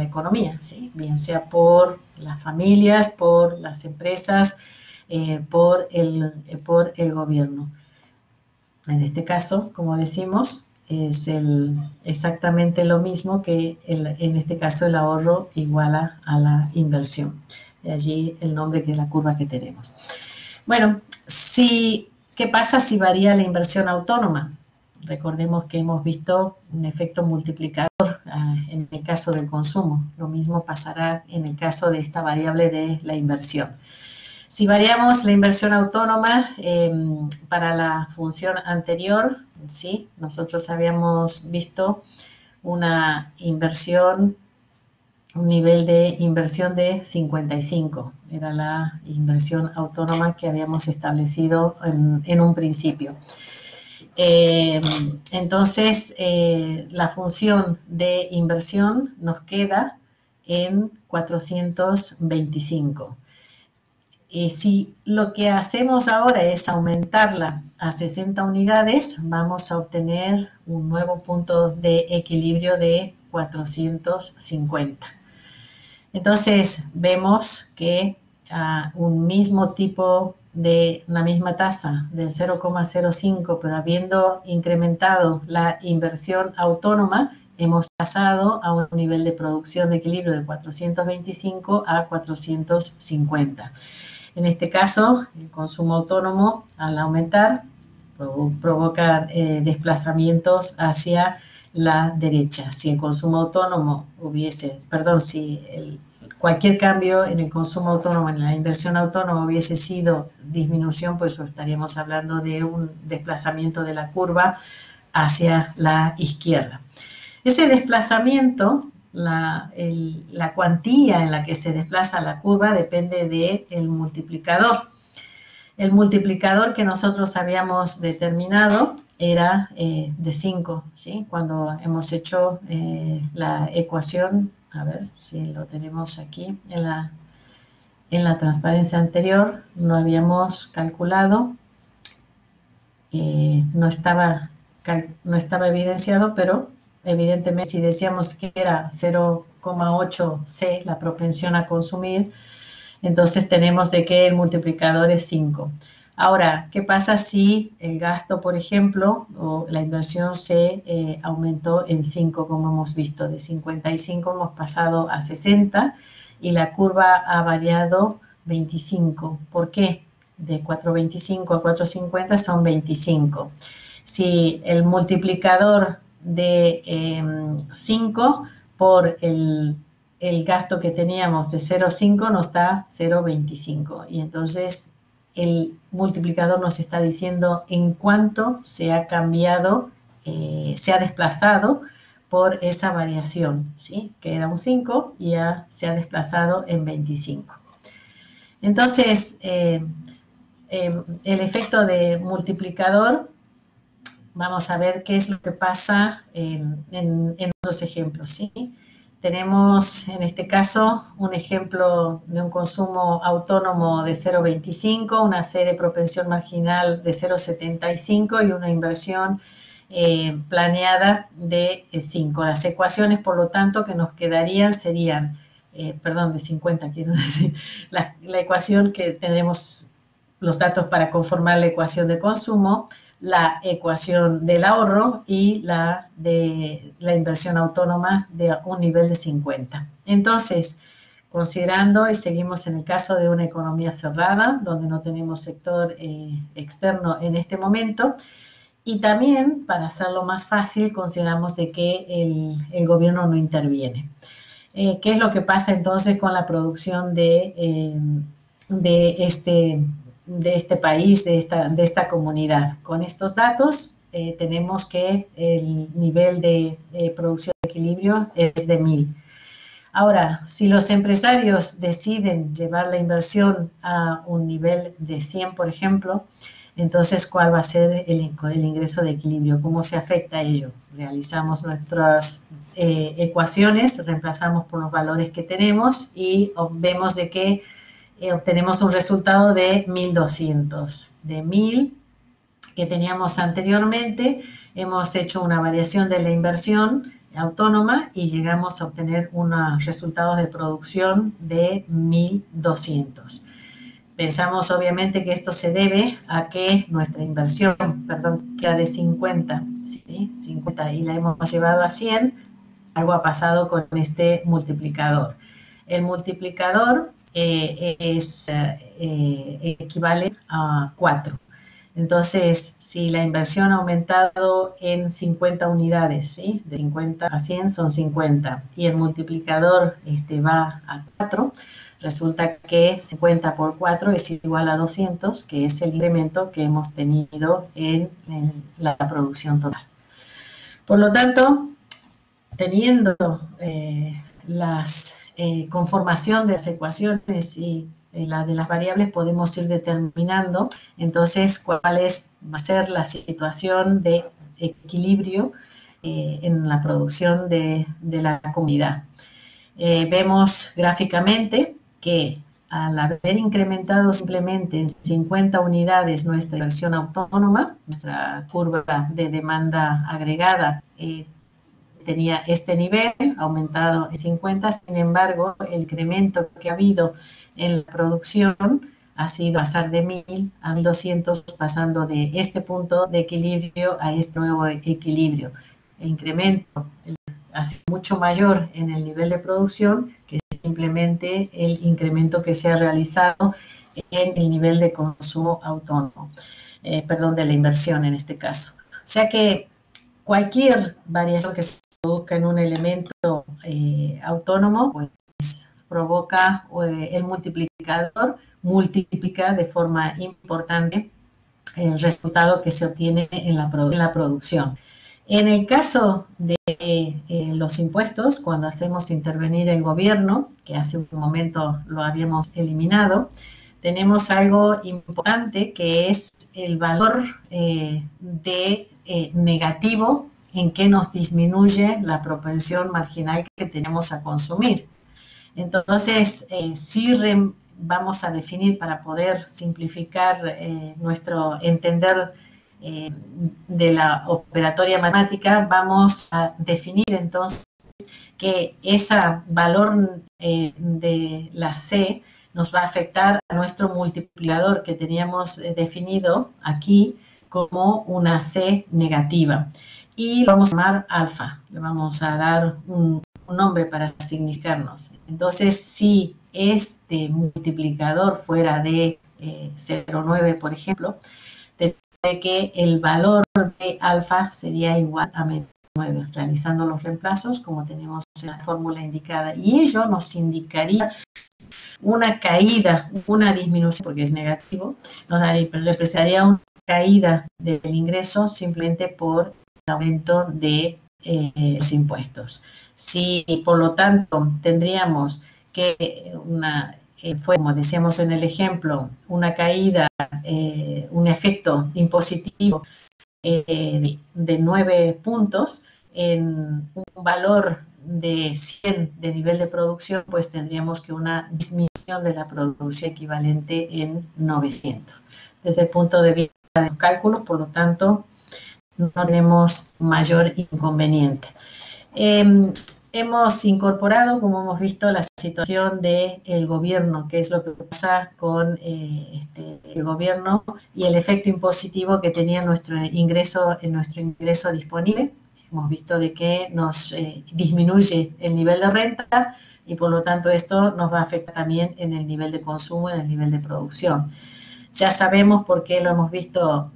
economía, ¿sí? Bien sea por las familias, por las empresas, por el gobierno. En este caso, como decimos, es exactamente lo mismo que en este caso el ahorro iguala a la inversión. De allí el nombre que es la curva que tenemos. Bueno, ¿qué pasa si varía la inversión autónoma? Recordemos que hemos visto un efecto multiplicador en el caso del consumo. Lo mismo pasará en el caso de esta variable de la inversión. Si variamos la inversión autónoma para la función anterior, ¿sí? Nosotros habíamos visto una inversión, un nivel de inversión de 55. Era la inversión autónoma que habíamos establecido en un principio. Entonces, la función de inversión nos queda en 425. Si lo que hacemos ahora es aumentarla a 60 unidades, vamos a obtener un nuevo punto de equilibrio de 450. Entonces, vemos que un mismo tipo de una misma tasa del 0,05, pero habiendo incrementado la inversión autónoma, hemos pasado a un nivel de producción de equilibrio de 425 a 450. En este caso, el consumo autónomo, al aumentar, provoca desplazamientos hacia la derecha. Si el consumo autónomo cualquier cambio en el consumo autónomo, en la inversión autónoma hubiese sido disminución, pues estaríamos hablando de un desplazamiento de la curva hacia la izquierda. Ese desplazamiento, la cuantía en la que se desplaza la curva depende del multiplicador. El multiplicador que nosotros habíamos determinado era de 5, ¿sí? Cuando hemos hecho la ecuación, a ver si lo tenemos aquí en la transparencia anterior, lo habíamos calculado, no estaba evidenciado, pero evidentemente si decíamos que era 0,8 C la propensión a consumir, entonces tenemos de que el multiplicador es 5. Ahora, ¿qué pasa si el gasto, por ejemplo, o la inversión se aumentó en 5, como hemos visto? De 55 hemos pasado a 60 y la curva ha variado 25. ¿Por qué? De 4,25 a 4,50 son 25. Si el multiplicador de 5 por el gasto que teníamos de 0,5 nos da 0,25 y entonces el multiplicador nos está diciendo en cuánto se ha cambiado, se ha desplazado por esa variación, ¿sí? Que era un 5 y ya se ha desplazado en 25. Entonces, el efecto de multiplicador, vamos a ver qué es lo que pasa en otros ejemplos, ¿sí? Tenemos en este caso un ejemplo de un consumo autónomo de 0,25, una C de propensión marginal de 0,75 y una inversión planeada de 5. Las ecuaciones, por lo tanto, que nos quedarían serían, de 50 quiero decir, la ecuación que tenemos los datos para conformar la ecuación de consumo, la ecuación del ahorro y la de la inversión autónoma de un nivel de 50. Entonces, considerando, y seguimos en el caso de una economía cerrada, donde no tenemos sector externo en este momento, y también, para hacerlo más fácil, consideramos de que el gobierno no interviene. ¿Qué es lo que pasa entonces con la producción de este país, de esta comunidad? Con estos datos tenemos que el nivel de producción de equilibrio es de 1000. Ahora, si los empresarios deciden llevar la inversión a un nivel de 100, por ejemplo, Entonces, ¿cuál va a ser el ingreso de equilibrio? ¿Cómo se afecta a ello? Realizamos nuestras ecuaciones, reemplazamos por los valores que tenemos y vemos de que obtenemos un resultado de 1200. De 1000 que teníamos anteriormente, hemos hecho una variación de la inversión autónoma y llegamos a obtener unos resultados de producción de 1200. Pensamos obviamente que esto se debe a que nuestra inversión, perdón, queda de 50, ¿sí? 50 y la hemos llevado a 100, algo ha pasado con este multiplicador. El multiplicador equivale a 4. Entonces, si la inversión ha aumentado en 50 unidades, ¿sí? De 50 a 100 son 50, y el multiplicador va a 4, resulta que 50 por 4 es igual a 200, que es el incremento que hemos tenido en la producción total. Por lo tanto, teniendo las conformación de las ecuaciones y la de las variables, podemos ir determinando entonces cuál va a ser la situación de equilibrio en la producción de la comunidad. Vemos gráficamente que al haber incrementado simplemente en 50 unidades nuestra inversión autónoma, nuestra curva de demanda agregada tenía este nivel, aumentado en 50, sin embargo, el incremento que ha habido en la producción ha sido pasar de 1000 a 1200, pasando de este punto de equilibrio a este nuevo equilibrio. El incremento ha sido mucho mayor en el nivel de producción que simplemente el incremento que se ha realizado en el nivel de consumo autónomo, de la inversión en este caso. O sea que cualquier variación que se produzca en un elemento autónomo, pues provoca el multiplicador, multiplica de forma importante el resultado que se obtiene en la producción. En el caso de los impuestos, cuando hacemos intervenir el gobierno, que hace un momento lo habíamos eliminado, tenemos algo importante que es el valor negativo en que nos disminuye la propensión marginal que tenemos a consumir. Entonces, si vamos a definir, para poder simplificar nuestro entender de la operatoria matemática, vamos a definir entonces que ese valor de la C nos va a afectar a nuestro multiplicador que teníamos definido aquí como una C negativa. Y lo vamos a llamar alfa, le vamos a dar un nombre para significarnos. Entonces, si este multiplicador fuera de 0,9, por ejemplo, tendría que el valor de alfa sería igual a menos 9, realizando los reemplazos como tenemos en la fórmula indicada. Y ello nos indicaría una caída, una disminución, porque es negativo, nos representaría una caída del ingreso simplemente por el aumento de los impuestos. Si, por lo tanto, tendríamos que como decíamos en el ejemplo, una caída, un efecto impositivo de 9 puntos en un valor de 100 de nivel de producción, pues tendríamos que una disminución de la producción equivalente en 900. Desde el punto de vista de los cálculos, por lo tanto, no tenemos mayor inconveniente. Hemos incorporado, como hemos visto, la situación del gobierno, que es lo que pasa con el gobierno y el efecto impositivo que tenía en nuestro ingreso disponible. Hemos visto de que nos disminuye el nivel de renta y por lo tanto esto nos va a afectar también en el nivel de consumo, en el nivel de producción. Ya sabemos, porque lo hemos visto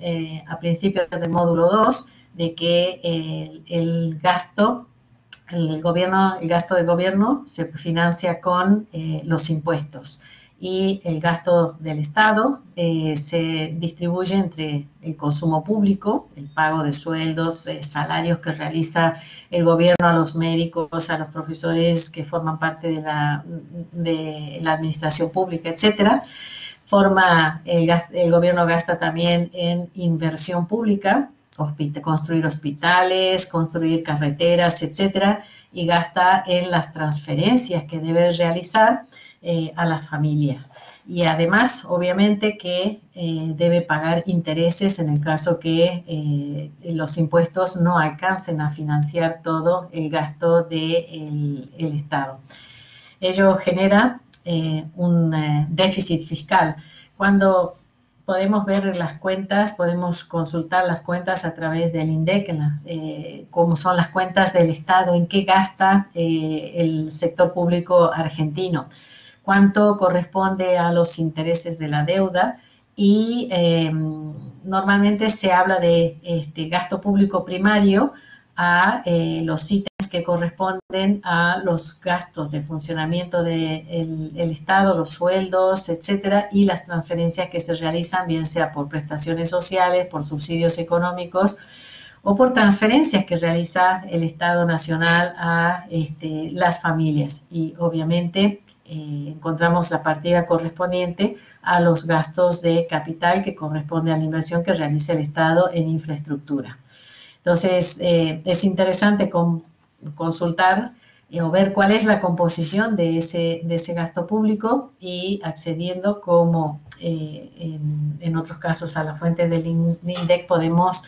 a principios del módulo 2, de que el gasto del gobierno se financia con los impuestos y el gasto del Estado se distribuye entre el consumo público, el pago de sueldos, salarios que realiza el gobierno a los médicos, a los profesores que forman parte de la administración pública, etcétera, forma el gobierno gasta también en inversión pública, construir hospitales, construir carreteras, etcétera, y gasta en las transferencias que debe realizar a las familias. Y además, obviamente, que debe pagar intereses en el caso que los impuestos no alcancen a financiar todo el gasto del Estado. Ello genera un déficit fiscal. Cuando podemos ver las cuentas, podemos consultar las cuentas a través del INDEC, cómo son las cuentas del Estado, en qué gasta el sector público argentino, cuánto corresponde a los intereses de la deuda y normalmente se habla de gasto público primario a los ítems que corresponden a los gastos de funcionamiento del Estado, los sueldos, etcétera, y las transferencias que se realizan, bien sea por prestaciones sociales, por subsidios económicos o por transferencias que realiza el Estado Nacional a las familias. Y obviamente encontramos la partida correspondiente a los gastos de capital que corresponde a la inversión que realiza el Estado en infraestructura. Entonces, es interesante consultar o ver cuál es la composición de ese gasto público y accediendo como en otros casos a la fuente del INDEC podemos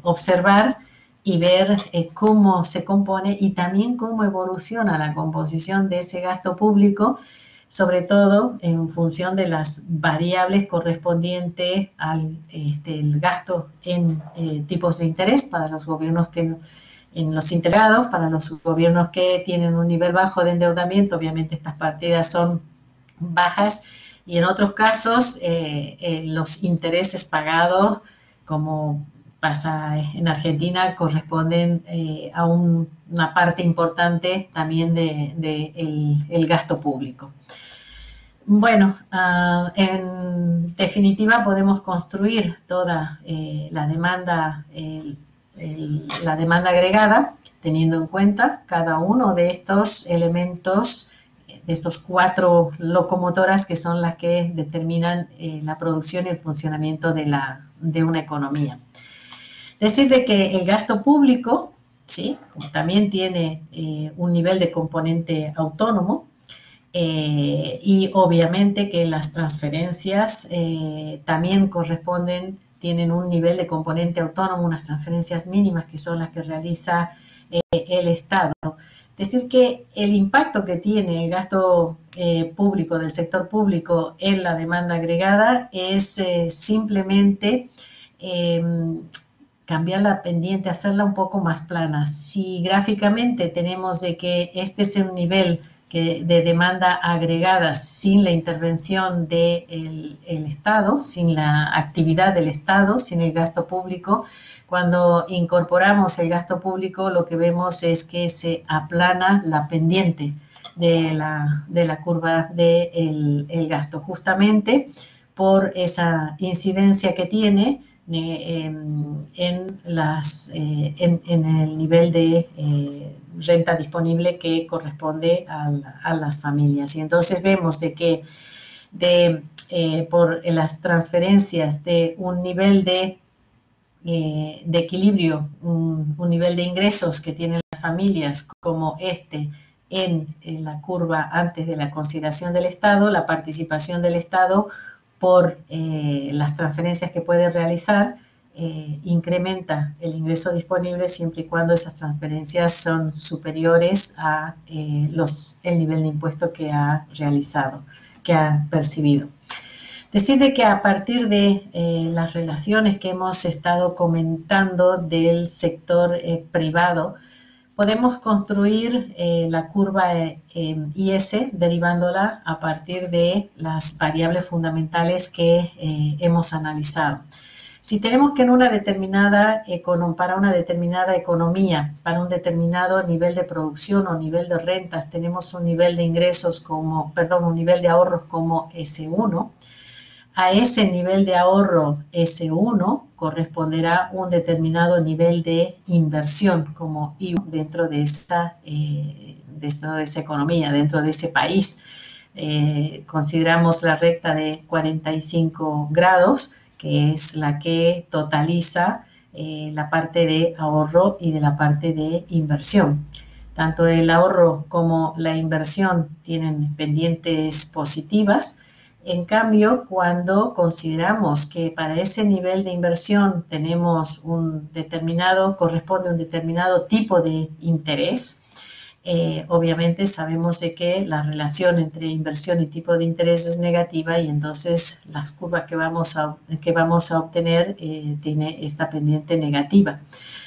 observar y ver cómo se compone y también cómo evoluciona la composición de ese gasto público, sobre todo en función de las variables correspondientes al el gasto en tipos de interés para los gobiernos que en los integrados, para los gobiernos que tienen un nivel bajo de endeudamiento, obviamente estas partidas son bajas, y en otros casos los intereses pagados, como pasa en Argentina, corresponden a una parte importante también el gasto público. Bueno, en definitiva podemos construir toda la demanda la demanda agregada, teniendo en cuenta cada uno de estos elementos, de estos 4 locomotoras que son las que determinan la producción y el funcionamiento de una economía. Decir de que el gasto público, ¿sí?, como también tiene un nivel de componente autónomo, y obviamente que las transferencias también tienen un nivel de componente autónomo, unas transferencias mínimas que son las que realiza el Estado. Decir que el impacto que tiene el gasto público del sector público en la demanda agregada es simplemente cambiar la pendiente, hacerla un poco más plana. Si gráficamente tenemos de que este es un nivel de demanda agregada sin la intervención del Estado, sin la actividad del Estado, sin el gasto público, cuando incorporamos el gasto público lo que vemos es que se aplana la pendiente de la curva del gasto, justamente por esa incidencia que tiene en el nivel de renta disponible que corresponde a las familias. Y entonces vemos de que por las transferencias de un nivel de equilibrio, un nivel de ingresos que tienen las familias como en la curva antes de la consideración del Estado, la participación del Estado por las transferencias que puede realizar, incrementa el ingreso disponible siempre y cuando esas transferencias son superiores a el nivel de impuesto que ha realizado, que ha percibido. Decir de que a partir de las relaciones que hemos estado comentando del sector privado, podemos construir la curva IS derivándola a partir de las variables fundamentales que hemos analizado. Si tenemos que para una determinada economía, para un determinado nivel de producción o nivel de rentas, tenemos un nivel de ingresos un nivel de ahorros como S1, a ese nivel de ahorro S1 corresponderá un determinado nivel de inversión como I dentro de esa economía, dentro de ese país. consideramos la recta de 45 grados, que es la que totaliza la parte de ahorro y de la parte de inversión. Tanto el ahorro como la inversión tienen pendientes positivas. En cambio, cuando consideramos que para ese nivel de inversión tenemos corresponde un determinado tipo de interés, obviamente sabemos de que la relación entre inversión y tipo de interés es negativa y entonces las curvas que vamos a obtener tiene esta pendiente negativa.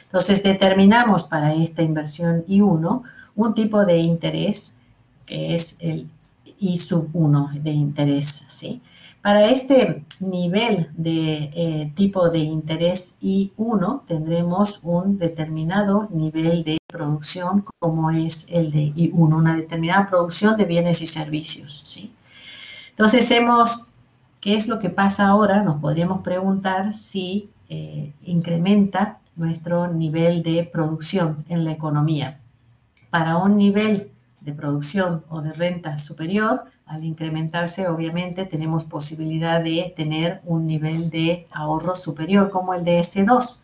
Entonces determinamos para esta inversión I1 un tipo de interés que es el I sub 1 de interés, ¿sí? Para este nivel de tipo de interés I1 tendremos un determinado nivel de producción como es el de I1, una determinada producción de bienes y servicios, ¿sí? Entonces ¿qué es lo que pasa ahora? Nos podríamos preguntar si incrementa nuestro nivel de producción en la economía. Para un nivel de producción o de renta superior, al incrementarse, obviamente, tenemos posibilidad de tener un nivel de ahorro superior, como el de S2.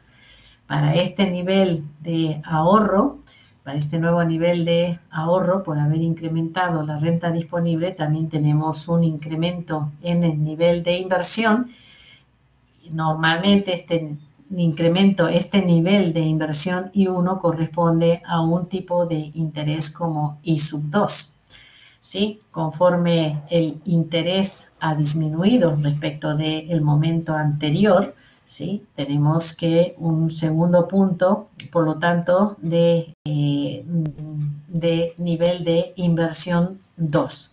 Para este nivel de ahorro, para este nuevo nivel de ahorro, por haber incrementado la renta disponible, también tenemos un incremento en el nivel de inversión. Normalmente este nivel de inversión I1 corresponde a un tipo de interés como I sub 2. ¿Sí? Conforme el interés ha disminuido respecto del momento anterior, ¿sí? Tenemos que un segundo punto, por lo tanto, de nivel de inversión 2.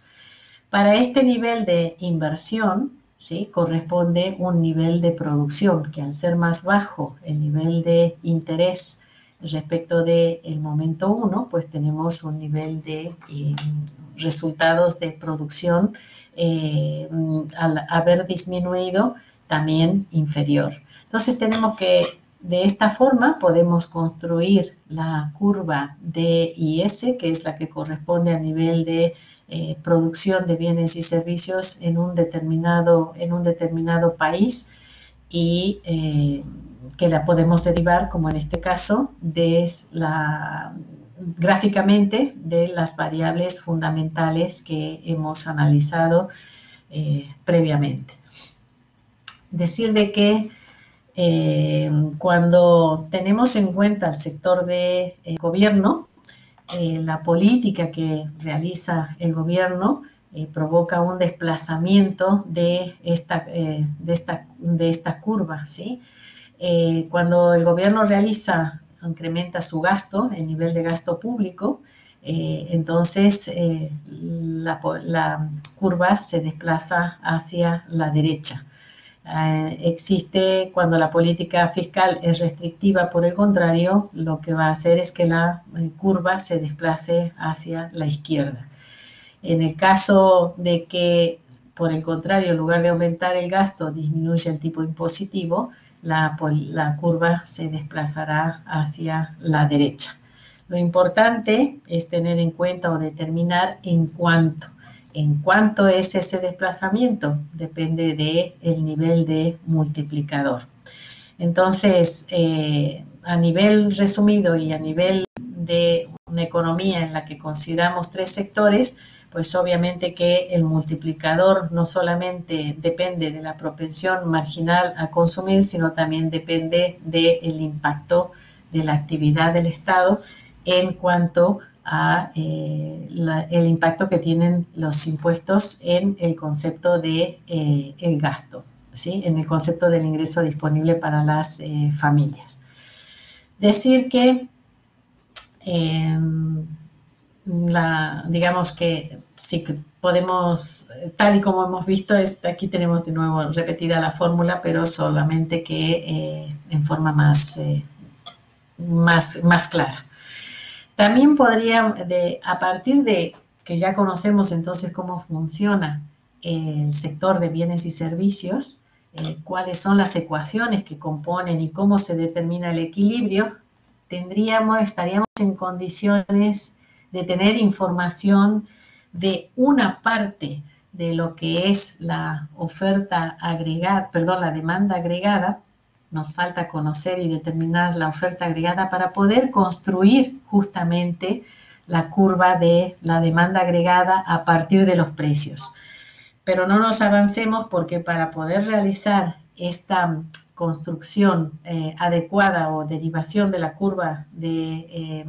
Para este nivel de inversión, ¿sí? Corresponde un nivel de producción que al ser más bajo el nivel de interés respecto del momento 1, pues tenemos un nivel de resultados de producción al haber disminuido también inferior. Entonces tenemos que, de esta forma, podemos construir la curva DIS, que es la que corresponde al nivel de producción de bienes y servicios en un determinado país y que la podemos derivar, como en este caso, gráficamente de las variables fundamentales que hemos analizado previamente. Decir de que cuando tenemos en cuenta el sector de gobierno, la política que realiza el gobierno provoca un desplazamiento de esta curva, ¿sí? Cuando el gobierno incrementa su gasto, el nivel de gasto público, entonces la curva se desplaza hacia la derecha. Existe cuando la política fiscal es restrictiva, por el contrario, lo que va a hacer es que la curva se desplace hacia la izquierda. En el caso de que, por el contrario, en lugar de aumentar el gasto, disminuye el tipo impositivo, la curva se desplazará hacia la derecha. Lo importante es tener en cuenta o determinar en cuánto. ¿En cuánto es ese desplazamiento? Depende del nivel de multiplicador. Entonces, a nivel resumido y a nivel de una economía en la que consideramos tres sectores, pues obviamente que el multiplicador no solamente depende de la propensión marginal a consumir, sino también depende del impacto de la actividad del Estado en cuanto a el impacto que tienen los impuestos en el concepto de el gasto, ¿sí? En el concepto del ingreso disponible para las familias. Decir que digamos que sí que podemos, tal y como hemos visto, aquí tenemos de nuevo repetida la fórmula, pero solamente que en forma más clara. También podría, a partir de que ya conocemos entonces cómo funciona el sector de bienes y servicios, cuáles son las ecuaciones que componen y cómo se determina el equilibrio, estaríamos en condiciones de tener información de una parte de lo que es la oferta agregada, perdón, la demanda agregada. Nos falta conocer y determinar la oferta agregada para poder construir justamente la curva de la demanda agregada a partir de los precios. Pero no nos avancemos, porque para poder realizar esta construcción adecuada o derivación de la curva de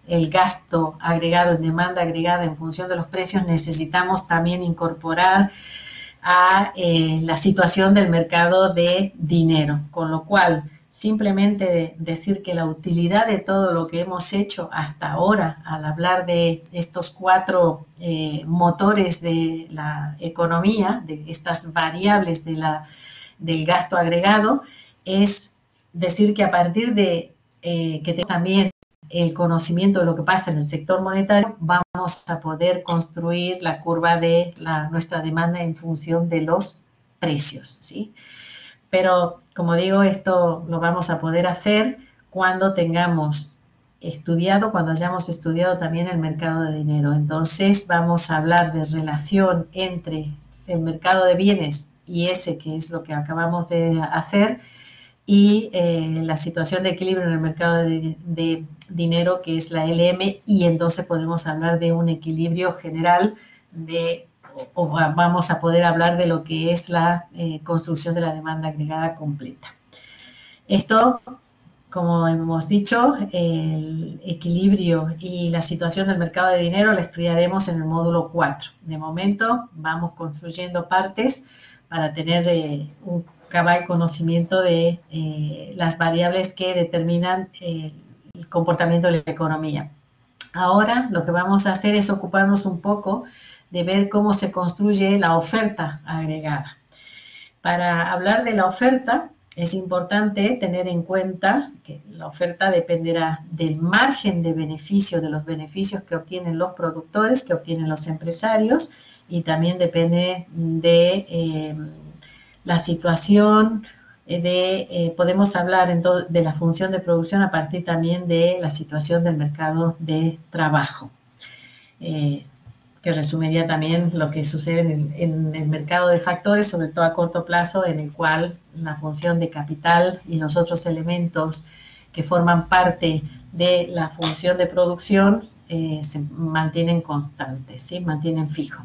el gasto agregado en demanda agregada en función de los precios, necesitamos también incorporar a la situación del mercado de dinero, con lo cual simplemente decir que la utilidad de todo lo que hemos hecho hasta ahora al hablar de estos cuatro motores de la economía, de estas variables del gasto agregado, es decir que a partir de que tenemos también el conocimiento de lo que pasa en el sector monetario, vamos a poder construir la curva de nuestra demanda en función de los precios, ¿sí? Pero, como digo, esto lo vamos a poder hacer cuando tengamos estudiado, cuando hayamos estudiado también el mercado de dinero. Entonces, vamos a hablar de relación entre el mercado de bienes y ese que es lo que acabamos de hacer, y la situación de equilibrio en el mercado de dinero, que es la LM, y entonces podemos hablar de un equilibrio general o vamos a poder hablar de lo que es la construcción de la demanda agregada completa. Esto, como hemos dicho, el equilibrio y la situación del mercado de dinero la estudiaremos en el módulo 4. De momento vamos construyendo partes para tener un cabal conocimiento de las variables que determinan el comportamiento de la economía. Ahora lo que vamos a hacer es ocuparnos un poco de ver cómo se construye la oferta agregada. Para hablar de la oferta, es importante tener en cuenta que la oferta dependerá del margen de beneficio, de los beneficios que obtienen los productores, que obtienen los empresarios, y también depende de la situación podemos hablar de la función de producción a partir también de la situación del mercado de trabajo, que resumiría también lo que sucede en el mercado de factores, sobre todo a corto plazo, en el cual la función de capital y los otros elementos que forman parte de la función de producción se mantienen constantes, ¿sí? Mantienen fijo.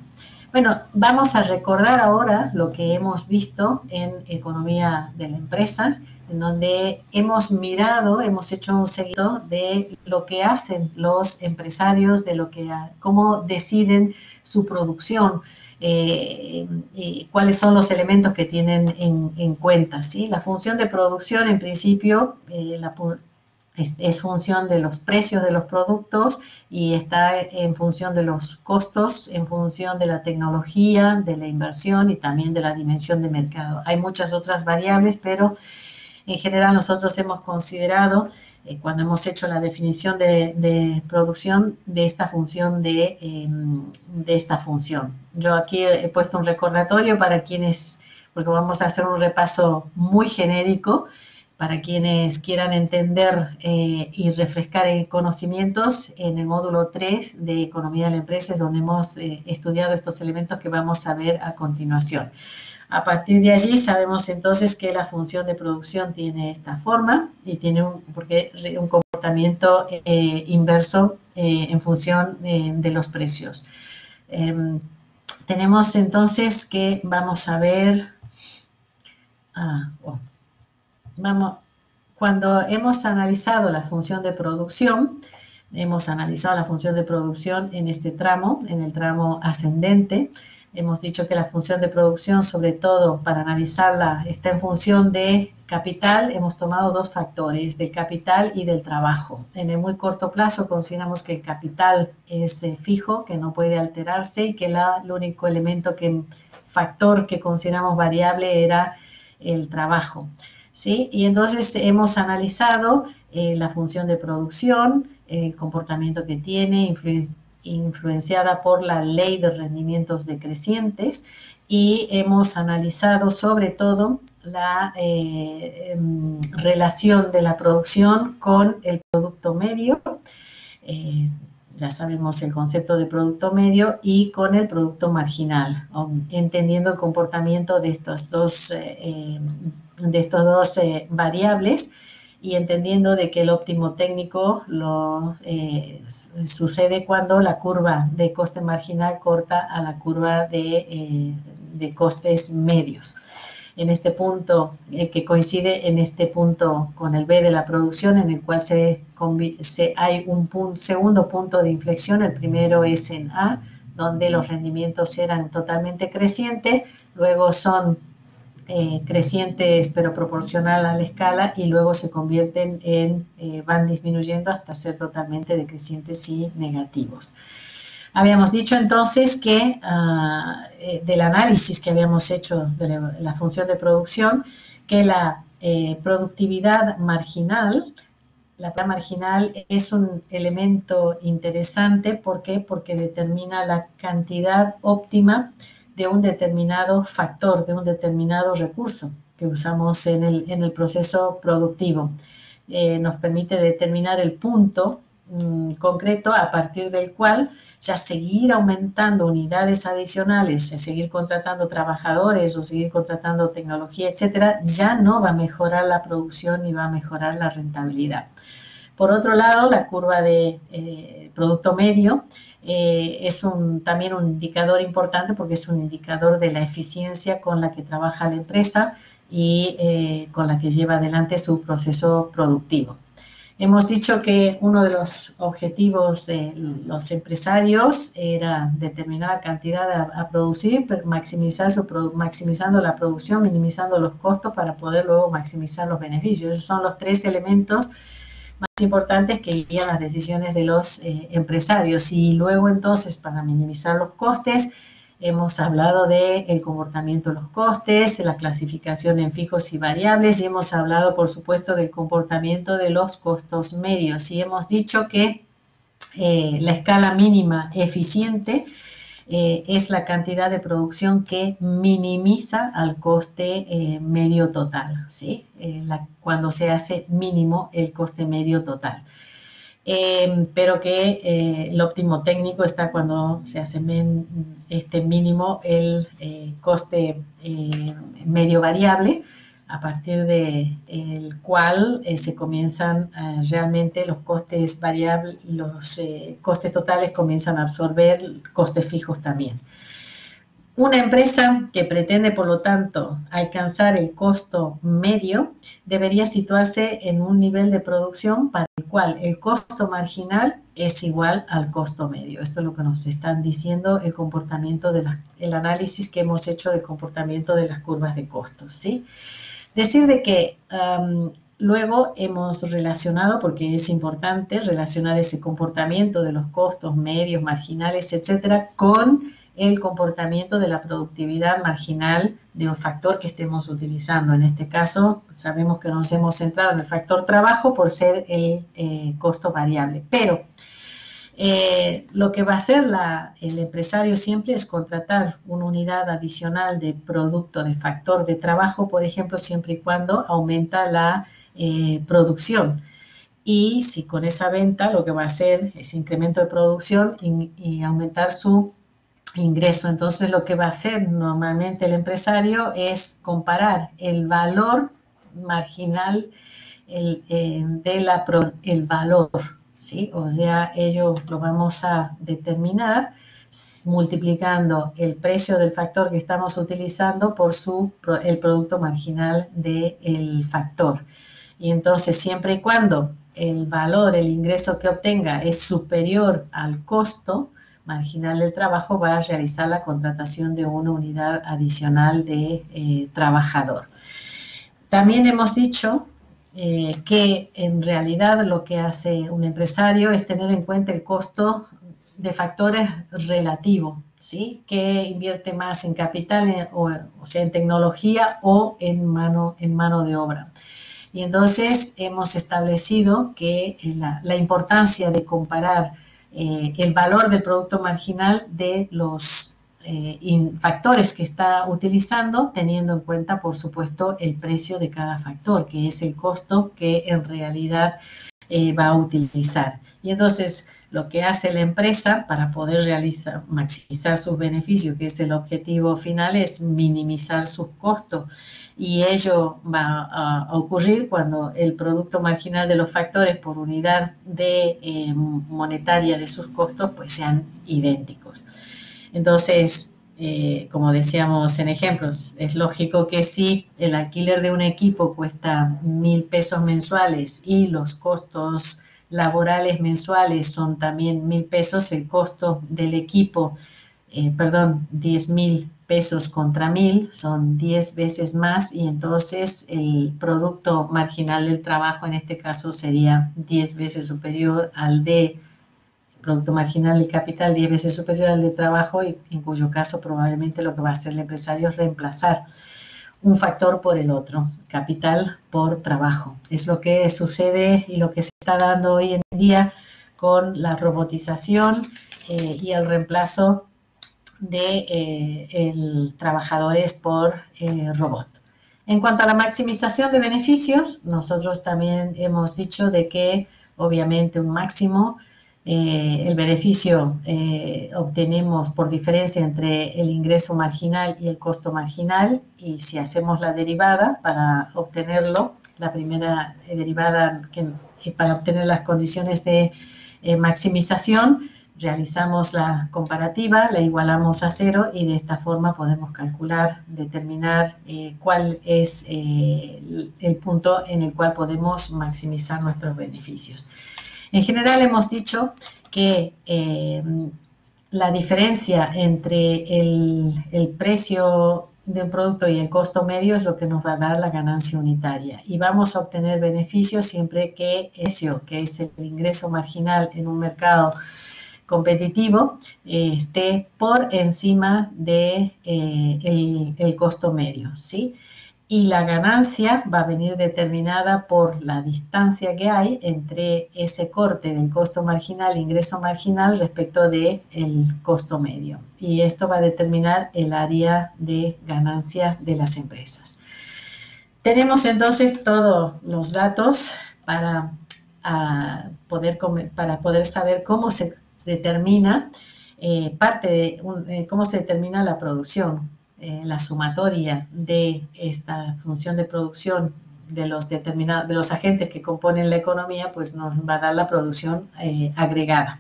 Bueno, vamos a recordar ahora lo que hemos visto en economía de la empresa, en donde hemos mirado, hemos hecho un seguimiento de lo que hacen los empresarios, de cómo deciden su producción, y cuáles son los elementos que tienen en cuenta, ¿sí? La función de producción, en principio, es función de los precios de los productos y está en función de los costos, en función de la tecnología, de la inversión y también de la dimensión de mercado. Hay muchas otras variables, pero en general nosotros hemos considerado, cuando hemos hecho la definición de producción, de esta función esta función. Yo aquí he puesto un recordatorio para quienes, porque vamos a hacer un repaso muy genérico, para quienes quieran entender y refrescar conocimientos. En el módulo 3 de Economía de la Empresa es donde hemos estudiado estos elementos que vamos a ver a continuación. A partir de allí sabemos entonces que la función de producción tiene esta forma y tiene un comportamiento inverso en función de los precios. Tenemos entonces que vamos a ver... Cuando hemos analizado la función de producción, hemos analizado la función de producción en este tramo, en el tramo ascendente. Hemos dicho que la función de producción, sobre todo para analizarla, está en función de capital. Hemos tomado dos factores, del capital y del trabajo. En el muy corto plazo consideramos que el capital es fijo, que no puede alterarse, y que el único factor que consideramos variable era el trabajo, ¿sí? Y entonces hemos analizado la función de producción, el comportamiento que tiene, influenciada por la ley de rendimientos decrecientes, y hemos analizado sobre todo la relación de la producción con el producto medio, ya sabemos el concepto de producto medio, y con el producto marginal, entendiendo el comportamiento de estos dos variables, y entendiendo de que el óptimo técnico sucede cuando la curva de coste marginal corta a la curva de costes medios. En este punto, que coincide en este punto con el B de la producción, en el cual hay un segundo punto de inflexión. El primero es en A, donde los rendimientos eran totalmente crecientes, luego son crecientes pero proporcional a la escala, y luego se convierten van disminuyendo hasta ser totalmente decrecientes y negativos. Habíamos dicho entonces que del análisis que habíamos hecho de la función de producción, que la productividad marginal, es un elemento interesante. ¿Por qué? Porque determina la cantidad óptima de un determinado factor, de un determinado recurso que usamos en el proceso productivo. Nos permite determinar el punto concreto a partir del cual ya seguir aumentando unidades adicionales, seguir contratando trabajadores o seguir contratando tecnología, etcétera, ya no va a mejorar la producción ni va a mejorar la rentabilidad. Por otro lado, la curva de producto medio es también un indicador importante, porque es un indicador de la eficiencia con la que trabaja la empresa y con la que lleva adelante su proceso productivo. Hemos dicho que uno de los objetivos de los empresarios era determinar la cantidad a producir, pero maximizando la producción, minimizando los costos para poder luego maximizar los beneficios. Esos son los tres elementos más importantes que guían las decisiones de los empresarios. Y luego, entonces, para minimizar los costes, hemos hablado del comportamiento de los costes, la clasificación en fijos y variables, y hemos hablado, por supuesto, del comportamiento de los costos medios. Y hemos dicho que la escala mínima eficiente es la cantidad de producción que minimiza al coste medio total, ¿sí? Cuando se hace mínimo el coste medio total. Pero que el óptimo técnico está cuando se hace mínimo el coste medio variable, a partir del cual se comienzan realmente los costes variables, los costes totales comienzan a absorber costes fijos también. Una empresa que pretende, por lo tanto, alcanzar el costo medio debería situarse en un nivel de producción para el cual el costo marginal es igual al costo medio. Esto es lo que nos están diciendo el comportamiento el análisis que hemos hecho del comportamiento de las curvas de costos, ¿sí? Decir de que luego hemos relacionado, porque es importante relacionar ese comportamiento de los costos medios, marginales, etcétera, con el comportamiento de la productividad marginal de un factor que estemos utilizando. En este caso, sabemos que nos hemos centrado en el factor trabajo por ser el costo variable. Pero lo que va a hacer el empresario siempre es contratar una unidad adicional de producto, de factor de trabajo, por ejemplo, siempre y cuando aumenta la producción. Y si con esa venta lo que va a hacer es incremento de producción y aumentar su ingreso. Entonces lo que va a hacer normalmente el empresario es comparar el valor marginal, el valor, ¿sí? O sea, ello lo vamos a determinar multiplicando el precio del factor que estamos utilizando por el producto marginal del factor. Y entonces, siempre y cuando el valor, el ingreso que obtenga es superior al costo marginal del trabajo, va a realizar la contratación de una unidad adicional de trabajador. También hemos dicho que en realidad lo que hace un empresario es tener en cuenta el costo de factores relativos, ¿sí? Que invierte más en capital, o sea, en tecnología o en mano de obra. Y entonces hemos establecido que la importancia de comparar el valor del producto marginal de los factores que está utilizando, teniendo en cuenta, por supuesto, el precio de cada factor, que es el costo que en realidad va a utilizar. Y entonces lo que hace la empresa para poder maximizar sus beneficios, que es el objetivo final, es minimizar sus costos. Y ello va a ocurrir cuando el producto marginal de los factores por unidad monetaria de sus costos pues sean idénticos. Entonces, como decíamos en ejemplos, es lógico que si el alquiler de un equipo cuesta 1.000 pesos mensuales y los costos laborales mensuales son también 1.000 pesos, el costo del equipo, 10.000 pesos contra 1.000 son 10 veces más, y entonces el producto marginal del trabajo en este caso sería 10 veces superior al de producto marginal del capital, 10 veces superior al de trabajo, y en cuyo caso probablemente lo que va a hacer el empresario es reemplazar un factor por el otro, capital por trabajo. Es lo que sucede y lo que se está dando hoy en día con la robotización y el reemplazo de trabajadores por robot. En cuanto a la maximización de beneficios, nosotros también hemos dicho de que obviamente un máximo, el beneficio obtenemos por diferencia entre el ingreso marginal y el costo marginal, y si hacemos la derivada para obtenerlo, la primera derivada para obtener las condiciones de maximización, realizamos la comparativa, la igualamos a 0 y de esta forma podemos calcular, determinar cuál es el punto en el cual podemos maximizar nuestros beneficios. En general hemos dicho que la diferencia entre el precio de un producto y el costo medio es lo que nos va a dar la ganancia unitaria, y vamos a obtener beneficios siempre que eso, que es el ingreso marginal en un mercado competitivo, esté por encima de el costo medio, ¿sí? Y la ganancia va a venir determinada por la distancia que hay entre ese corte del costo marginal, ingreso marginal, respecto del costo medio. Y esto va a determinar el área de ganancia de las empresas. Tenemos entonces todos los datos para poder saber cómo se determina cómo se determina la producción. La sumatoria de esta función de producción de los agentes que componen la economía, pues nos va a dar la producción agregada.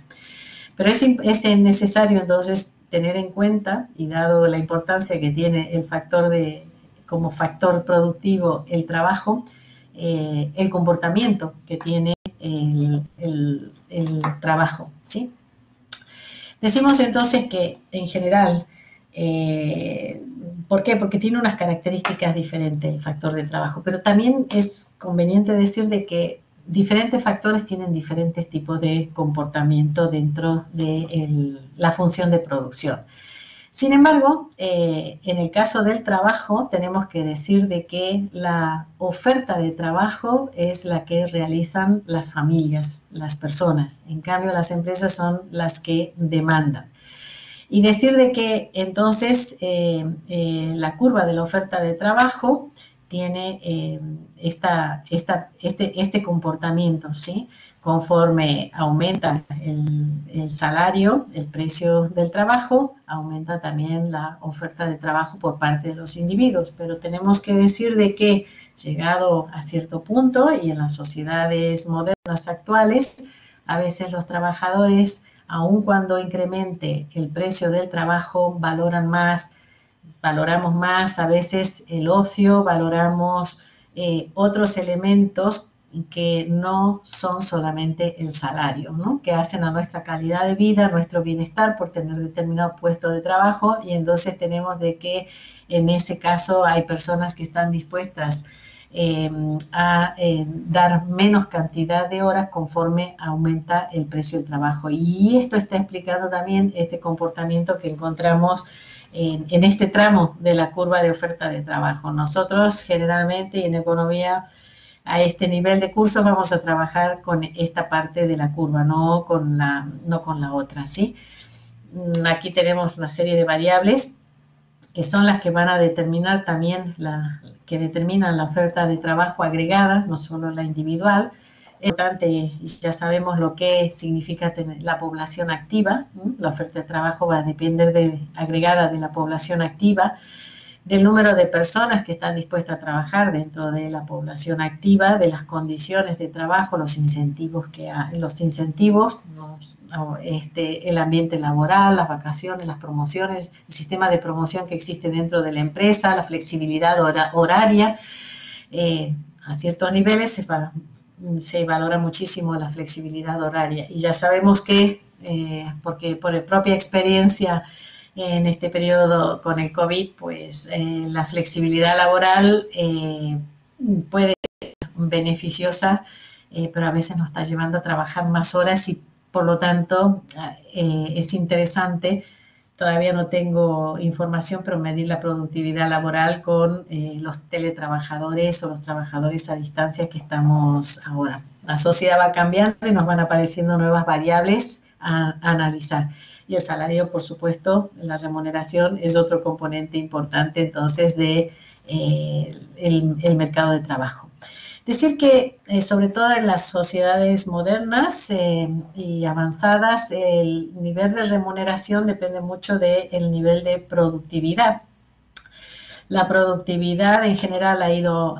Pero es necesario entonces tener en cuenta, y dado la importancia que tiene como factor productivo el trabajo, el comportamiento que tiene el trabajo, ¿sí? Decimos entonces que en general, ¿por qué? Porque tiene unas características diferentes el factor de trabajo, pero también es conveniente decir de que diferentes factores tienen diferentes tipos de comportamiento dentro de la función de producción. Sin embargo, en el caso del trabajo tenemos que decir de que la oferta de trabajo es la que realizan las familias, las personas. En cambio, las empresas son las que demandan. Y decir de que entonces la curva de la oferta de trabajo tiene este comportamiento, ¿sí? Conforme aumenta el salario, el precio del trabajo, aumenta también la oferta de trabajo por parte de los individuos. Pero tenemos que decir de que, llegado a cierto punto, y en las sociedades modernas actuales, a veces los trabajadores, aun cuando incremente el precio del trabajo, valoramos más a veces el ocio, valoramos otros elementos que no son solamente el salario, ¿no? Que hacen a nuestra calidad de vida, a nuestro bienestar por tener determinado puesto de trabajo, y entonces tenemos de que en ese caso hay personas que están dispuestas a dar menos cantidad de horas conforme aumenta el precio del trabajo. Y esto está explicando también este comportamiento que encontramos en este tramo de la curva de oferta de trabajo. Nosotros generalmente, y en economía, a este nivel de cursos vamos a trabajar con esta parte de la curva, no con la otra, ¿sí? Aquí tenemos una serie de variables que son las que van a determinar también que determinan la oferta de trabajo agregada, no solo la individual. Es importante, y ya sabemos lo que significa tener la población activa. La oferta de trabajo va a depender agregada de la población activa, del número de personas que están dispuestas a trabajar dentro de la población activa, de las condiciones de trabajo, los incentivos el ambiente laboral, las vacaciones, las promociones, el sistema de promoción que existe dentro de la empresa, la flexibilidad horaria. A ciertos niveles se valora muchísimo la flexibilidad horaria, y ya sabemos que, porque por propia experiencia en este periodo con el COVID, pues la flexibilidad laboral puede ser beneficiosa, pero a veces nos está llevando a trabajar más horas, y por lo tanto es interesante. Todavía no tengo información, pero medir la productividad laboral con los teletrabajadores o los trabajadores a distancia que estamos ahora. La sociedad va cambiando y nos van apareciendo nuevas variables a analizar. Y el salario, por supuesto, la remuneración es otro componente importante entonces de el mercado de trabajo. Decir que, sobre todo en las sociedades modernas y avanzadas, el nivel de remuneración depende mucho del nivel de productividad. La productividad en general ha ido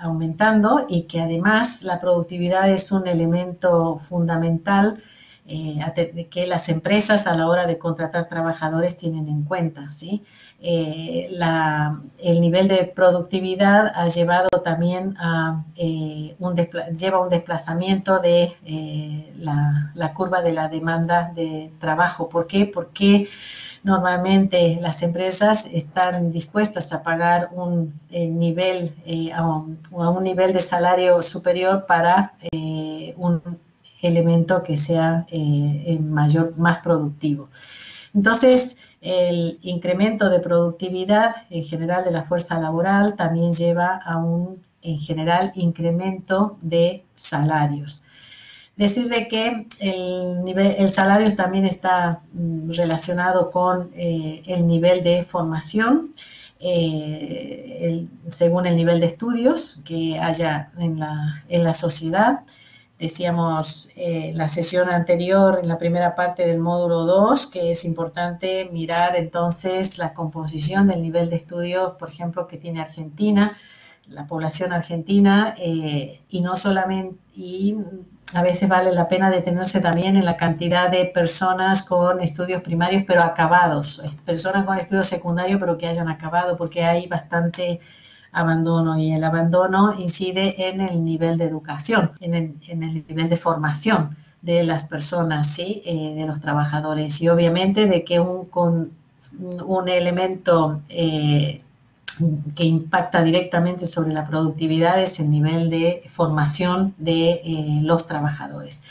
aumentando, y que además la productividad es un elemento fundamental que las empresas a la hora de contratar trabajadores tienen en cuenta, ¿sí? El nivel de productividad ha llevado también a lleva un desplazamiento de la curva de la demanda de trabajo. ¿Por qué? Porque normalmente las empresas están dispuestas a pagar a un nivel de salario superior para un elemento que sea más productivo. Entonces, el incremento de productividad en general de la fuerza laboral también lleva a en general, incremento de salarios. Decir de que el salario también está relacionado con el nivel de formación, según el nivel de estudios que haya en la sociedad. Decíamos la sesión anterior, en la primera parte del módulo 2, que es importante mirar entonces la composición del nivel de estudios, por ejemplo, que tiene Argentina, la población argentina, y no solamente, y a veces vale la pena detenerse también en la cantidad de personas con estudios primarios pero acabados, personas con estudios secundarios pero que hayan acabado, porque hay bastante abandono, y el abandono incide en el nivel de educación, en el nivel de formación de las personas, ¿sí? De los trabajadores, y obviamente de que un elemento que impacta directamente sobre la productividad es el nivel de formación de los trabajadores.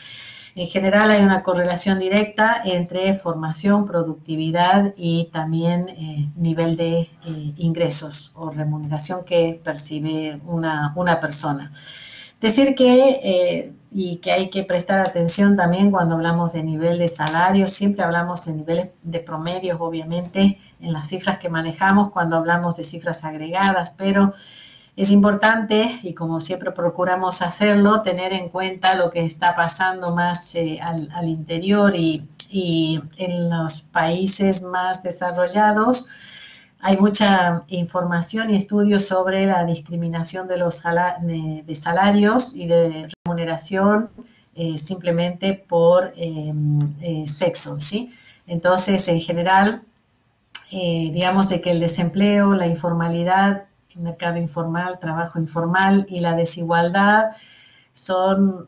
En general hay una correlación directa entre formación, productividad y también nivel de ingresos o remuneración que percibe una persona. Decir que, y que hay que prestar atención también cuando hablamos de nivel de salario, siempre hablamos en niveles de promedios, obviamente, en las cifras que manejamos cuando hablamos de cifras agregadas, pero es importante, y como siempre procuramos hacerlo, tener en cuenta lo que está pasando más al interior, y en los países más desarrollados hay mucha información y estudios sobre la discriminación de los de salarios y de remuneración simplemente por sexo, ¿sí? Entonces, en general, digamos de que el desempleo, la informalidad, el mercado informal, trabajo informal y la desigualdad son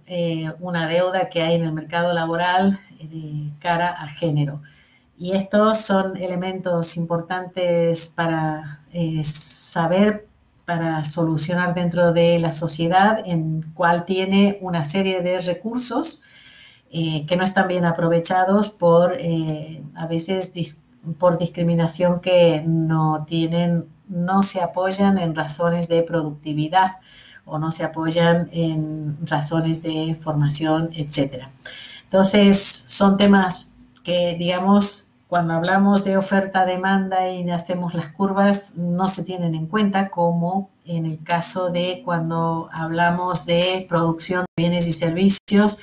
una deuda que hay en el mercado laboral de cara a género. Y estos son elementos importantes para saber, para solucionar dentro de la sociedad, en cual tiene una serie de recursos que no están bien aprovechados a veces por discriminación, que no se apoyan en razones de productividad o no se apoyan en razones de formación, etcétera. Entonces, son temas que, digamos, cuando hablamos de oferta-demanda y hacemos las curvas, no se tienen en cuenta, como en el caso de cuando hablamos de producción de bienes y servicios.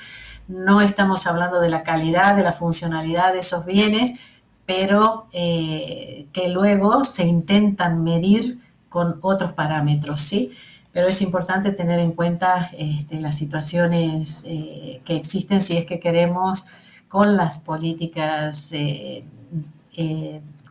No estamos hablando de la calidad, de la funcionalidad de esos bienes, pero que luego se intentan medir con otros parámetros, ¿sí? Pero es importante tener en cuenta las situaciones que existen si es que queremos, con las políticas,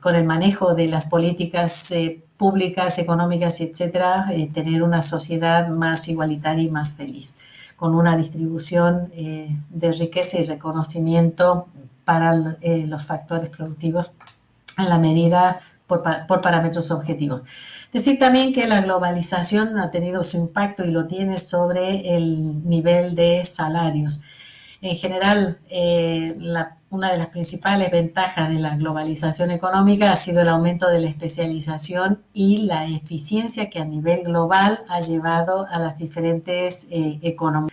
con el manejo de las políticas públicas, económicas, etcétera, tener una sociedad más igualitaria y más feliz, con una distribución de riqueza y reconocimiento para los factores productivos en la medida por parámetros objetivos. Decir también que la globalización ha tenido su impacto y lo tiene sobre el nivel de salarios. En general, una de las principales ventajas de la globalización económica ha sido el aumento de la especialización y la eficiencia que a nivel global ha llevado a las diferentes economías.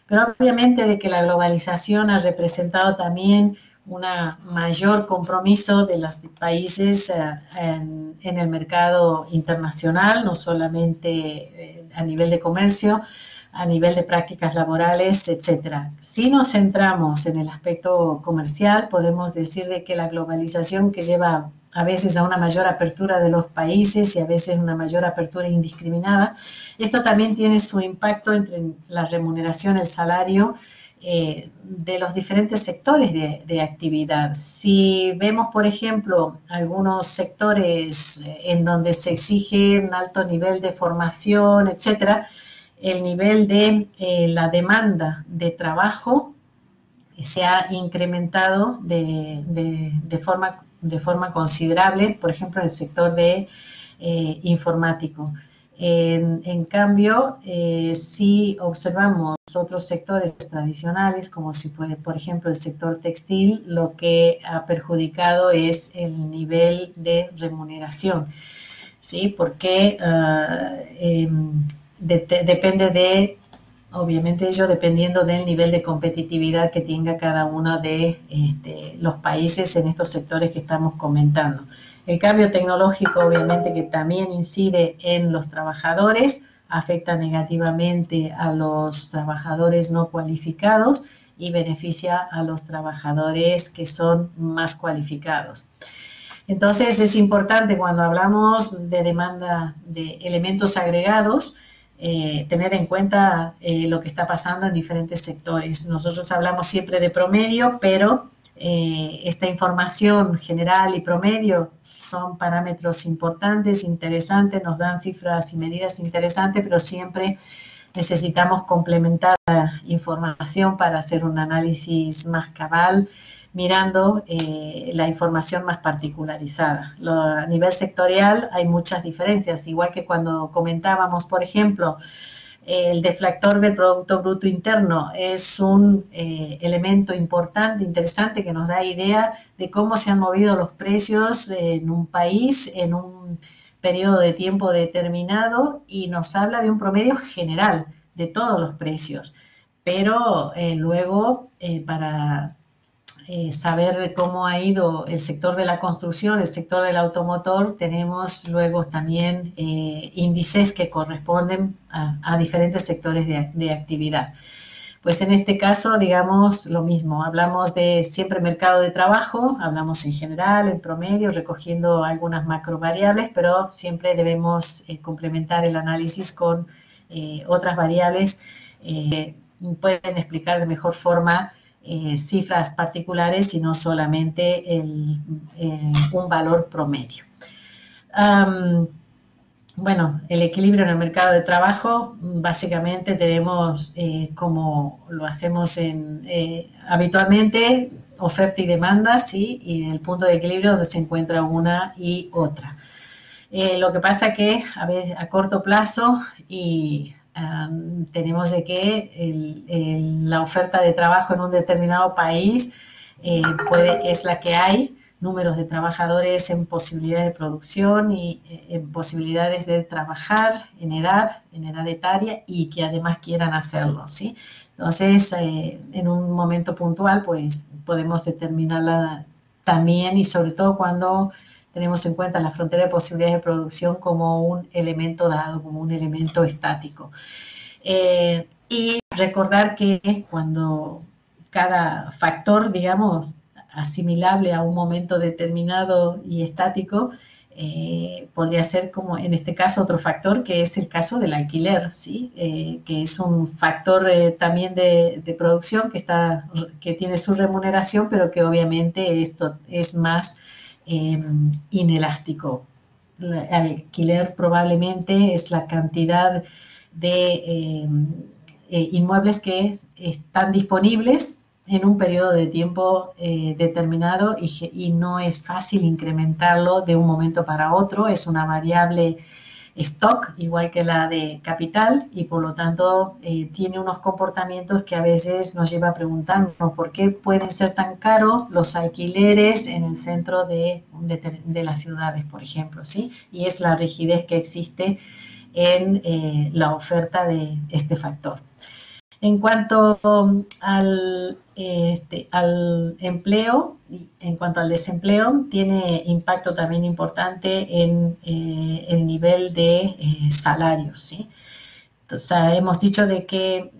Pero obviamente de que la globalización ha representado también un mayor compromiso de los países en el mercado internacional, no solamente a nivel de comercio, a nivel de prácticas laborales, etcétera. Si nos centramos en el aspecto comercial, podemos decir de que la globalización, que lleva a veces a una mayor apertura de los países y a veces una mayor apertura indiscriminada, esto también tiene su impacto entre la remuneración, el salario de los diferentes sectores de actividad. Si vemos, por ejemplo, algunos sectores en donde se exige un alto nivel de formación, etcétera, el nivel de la demanda de trabajo se ha incrementado de forma considerable, por ejemplo, en el sector de informático. En cambio, si observamos otros sectores tradicionales, como si puede, por ejemplo, el sector textil, lo que ha perjudicado es el nivel de remuneración, ¿sí? Porque depende de, obviamente ello dependiendo del nivel de competitividad que tenga cada uno de los países en estos sectores que estamos comentando. El cambio tecnológico obviamente que también incide en los trabajadores, afecta negativamente a los trabajadores no cualificados y beneficia a los trabajadores que son más cualificados. Entonces es importante cuando hablamos de demanda de elementos agregados, tener en cuenta lo que está pasando en diferentes sectores. Nosotros hablamos siempre de promedio, pero esta información general y promedio son parámetros importantes, interesantes, nos dan cifras y medidas interesantes, pero siempre necesitamos complementar la información para hacer un análisis más cabal, mirando la información más particularizada. A nivel sectorial hay muchas diferencias, igual que cuando comentábamos, por ejemplo, el deflactor del Producto Bruto Interno es un elemento importante, interesante, que nos da idea de cómo se han movido los precios en un país en un periodo de tiempo determinado y nos habla de un promedio general de todos los precios. Pero luego, para saber cómo ha ido el sector de la construcción, el sector del automotor, tenemos luego también índices que corresponden a diferentes sectores de actividad. Pues en este caso, digamos lo mismo, hablamos de siempre mercado de trabajo, hablamos en general, en promedio, recogiendo algunas macro variables, pero siempre debemos complementar el análisis con otras variables que pueden explicar de mejor forma cifras particulares y no solamente un valor promedio. Bueno, el equilibrio en el mercado de trabajo, básicamente tenemos, como lo hacemos habitualmente, oferta y demanda, ¿sí? Y en el punto de equilibrio donde se encuentra una y otra. Lo que pasa que a corto plazo tenemos de que la oferta de trabajo en un determinado país es la que hay, números de trabajadores en posibilidades de producción y en posibilidades de trabajar en edad etaria y que además quieran hacerlo, ¿sí? Entonces, en un momento puntual, pues podemos determinar también, y sobre todo cuando tenemos en cuenta la frontera de posibilidades de producción como un elemento dado, como un elemento estático. Y recordar que cuando cada factor, digamos, asimilable a un momento determinado y estático, podría ser como en este caso otro factor que es el caso del alquiler, ¿sí? Que es un factor también de producción que tiene su remuneración, pero que obviamente esto es más inelástico. El alquiler probablemente es la cantidad de inmuebles que están disponibles en un periodo de tiempo determinado y no es fácil incrementarlo de un momento para otro, es una variable stock igual que la de capital y por lo tanto tiene unos comportamientos que a veces nos lleva a preguntarnos por qué pueden ser tan caros los alquileres en el centro de las ciudades, por ejemplo, ¿sí? Y es la rigidez que existe en la oferta de este factor. En cuanto al empleo, en cuanto al desempleo, tiene impacto también importante en el nivel de salarios, ¿sí? Entonces, hemos dicho de que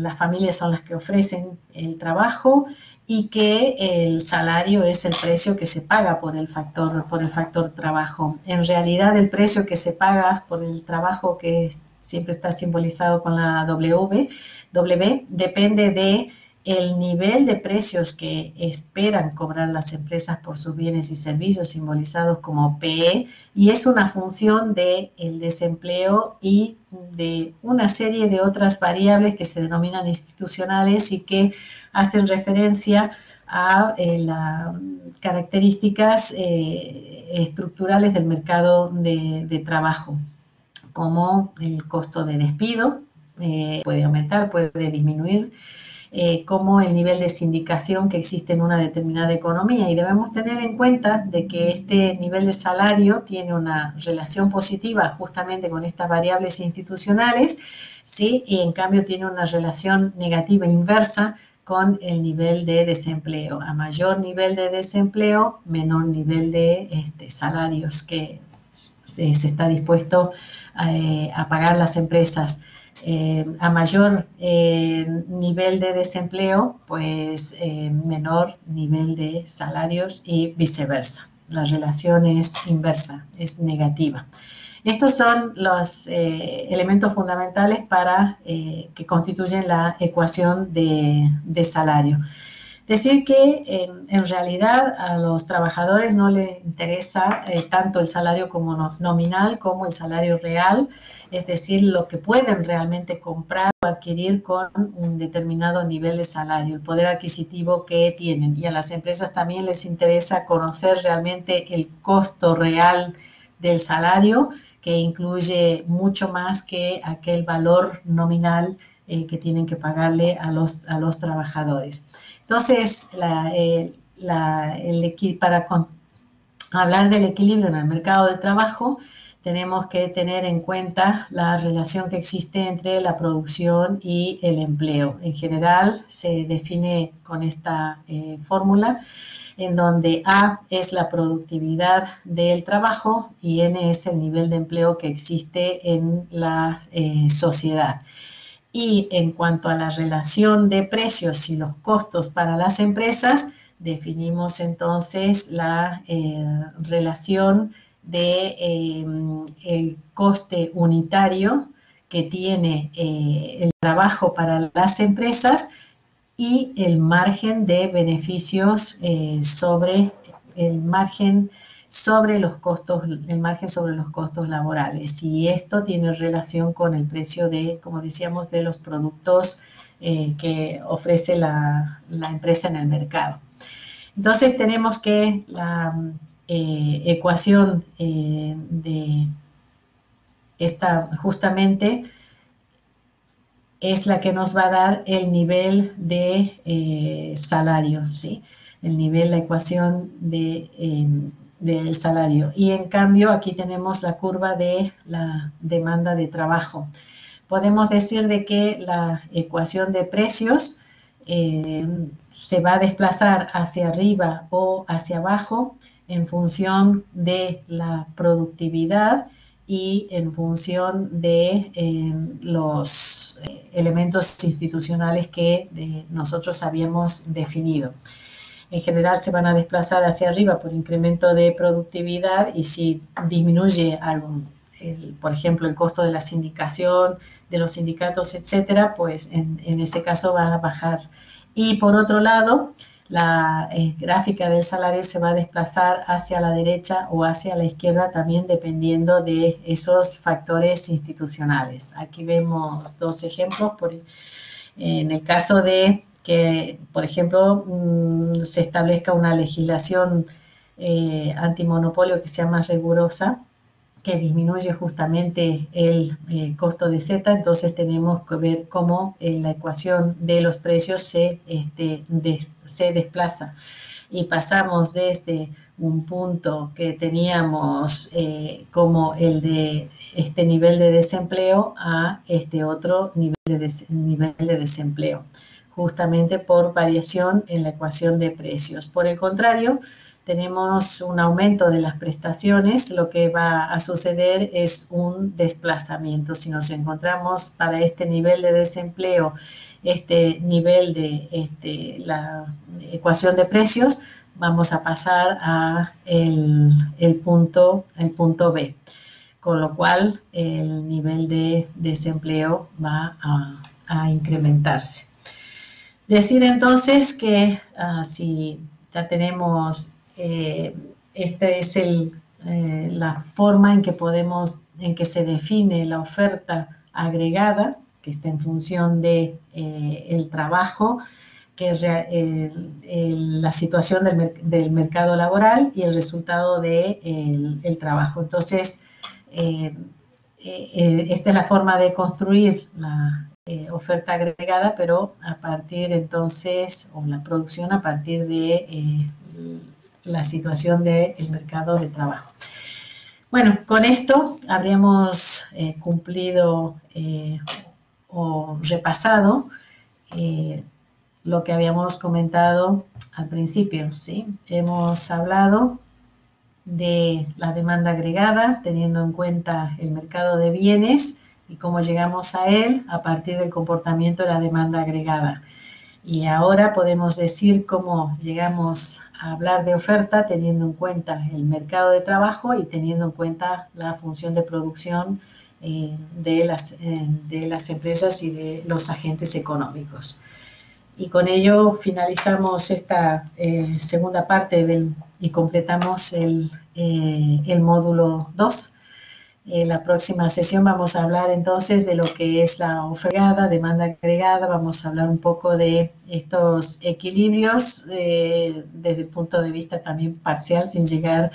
las familias son las que ofrecen el trabajo y que el salario es el precio que se paga por el factor trabajo. En realidad, el precio que se paga por el trabajo, que siempre está simbolizado con la W, depende de el nivel de precios que esperan cobrar las empresas por sus bienes y servicios, simbolizados como PE, y es una función del desempleo y de una serie de otras variables que se denominan institucionales y que hacen referencia a las características estructurales del mercado de trabajo, como el costo de despido, puede aumentar, puede disminuir, como el nivel de sindicación que existe en una determinada economía. Y debemos tener en cuenta de que este nivel de salario tiene una relación positiva justamente con estas variables institucionales, ¿sí? Y en cambio tiene una relación negativa inversa con el nivel de desempleo. A mayor nivel de desempleo, menor nivel de salarios que se está dispuesto a pagar las empresas. A mayor nivel de desempleo, pues menor nivel de salarios y viceversa. La relación es inversa, es negativa. Estos son los elementos fundamentales para que constituyen la ecuación de salario. Decir que en realidad a los trabajadores no les interesa tanto el salario como nominal como el salario real, es decir, lo que pueden realmente comprar o adquirir con un determinado nivel de salario, el poder adquisitivo que tienen. Y a las empresas también les interesa conocer realmente el costo real del salario, que incluye mucho más que aquel valor nominal que tienen que pagarle a los trabajadores. Entonces, para hablar del equilibrio en el mercado de trabajo, tenemos que tener en cuenta la relación que existe entre la producción y el empleo. En general, se define con esta fórmula, en donde A es la productividad del trabajo y N es el nivel de empleo que existe en la sociedad. Y en cuanto a la relación de precios y los costos para las empresas, definimos entonces la relación de el coste unitario que tiene el trabajo para las empresas y el margen de beneficios sobre el margen sobre los costos, el margen sobre los costos laborales. Y esto tiene relación con el precio de, como decíamos, de los productos que ofrece la empresa en el mercado. Entonces tenemos que la ecuación de esta justamente es la que nos va a dar el nivel de salario, ¿sí? El nivel, la ecuación del salario. Y en cambio aquí tenemos la curva de la demanda de trabajo. Podemos decir de que la ecuación de precios se va a desplazar hacia arriba o hacia abajo en función de la productividad y en función de los elementos institucionales que nosotros habíamos definido. En general se van a desplazar hacia arriba por incremento de productividad, y si disminuye algo, por ejemplo, el costo de la sindicación, de los sindicatos, etcétera, pues en ese caso van a bajar. Y por otro lado, la gráfica del salario se va a desplazar hacia la derecha o hacia la izquierda también, dependiendo de esos factores institucionales. Aquí vemos dos ejemplos. En el caso de que, por ejemplo, se establezca una legislación antimonopolio que sea más rigurosa, que disminuye justamente el costo de Z, entonces tenemos que ver cómo la ecuación de los precios se desplaza, y pasamos desde un punto que teníamos como el de este nivel de desempleo a este otro nivel de desempleo, justamente por variación en la ecuación de precios. Por el contrario, tenemos un aumento de las prestaciones, lo que va a suceder es un desplazamiento. Si nos encontramos para este nivel de desempleo, este nivel de la ecuación de precios, vamos a pasar a el punto B, con lo cual el nivel de desempleo va a incrementarse. Decir entonces que si ya tenemos, esta es la forma en que se define la oferta agregada, que está en función de el trabajo, que es la situación del mercado laboral y el resultado del trabajo. Entonces, esta es la forma de construir la oferta agregada, pero a partir entonces, o la producción a partir de la situación del mercado de trabajo. Bueno, con esto habríamos cumplido o repasado lo que habíamos comentado al principio, ¿sí? Hemos hablado de la demanda agregada, teniendo en cuenta el mercado de bienes y cómo llegamos a él a partir del comportamiento de la demanda agregada. Y ahora podemos decir cómo llegamos a hablar de oferta teniendo en cuenta el mercado de trabajo y teniendo en cuenta la función de producción de las empresas y de los agentes económicos. Y con ello finalizamos esta segunda parte y completamos el módulo 2. En la próxima sesión vamos a hablar entonces de lo que es la oferta, demanda agregada. Vamos a hablar un poco de estos equilibrios desde el punto de vista también parcial, sin llegar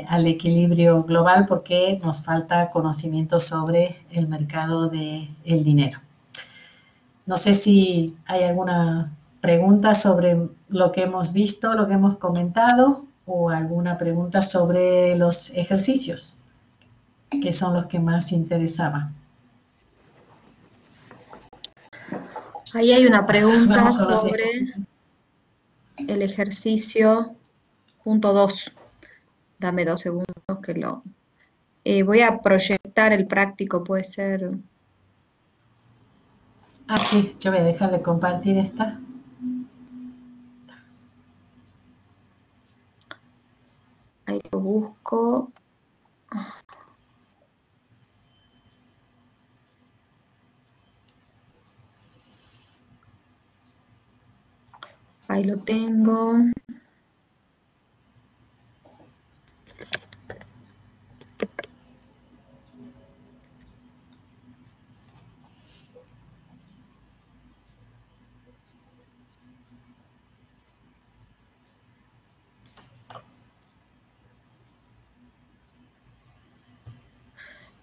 al equilibrio global, porque nos falta conocimiento sobre el mercado del dinero. No sé si hay alguna pregunta sobre lo que hemos visto, lo que hemos comentado, o alguna pregunta sobre los ejercicios, que son los que más interesaban. Ahí hay una pregunta sobre el ejercicio punto 2. Dame 2 segundos que lo... voy a proyectar el práctico, puede ser... Ah, sí, yo voy a dejar de compartir esta. Ahí lo busco. Ahí lo tengo.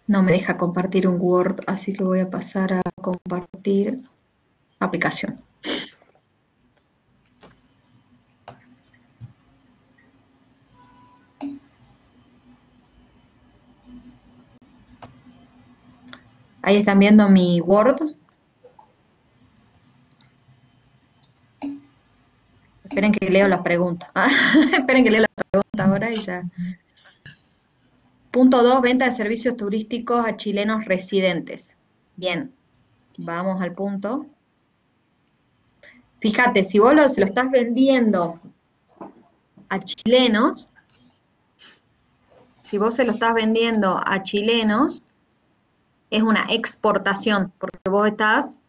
No me deja compartir un Word, así que voy a pasar a compartir aplicación. Ahí están viendo mi Word. leo la pregunta. Esperen que leo la pregunta ahora y ya. Punto 2, venta de servicios turísticos a chilenos residentes. Bien, vamos al punto. Fíjate, si vos se lo estás vendiendo a chilenos, si vos se lo estás vendiendo a chilenos, es una exportación, porque vos estás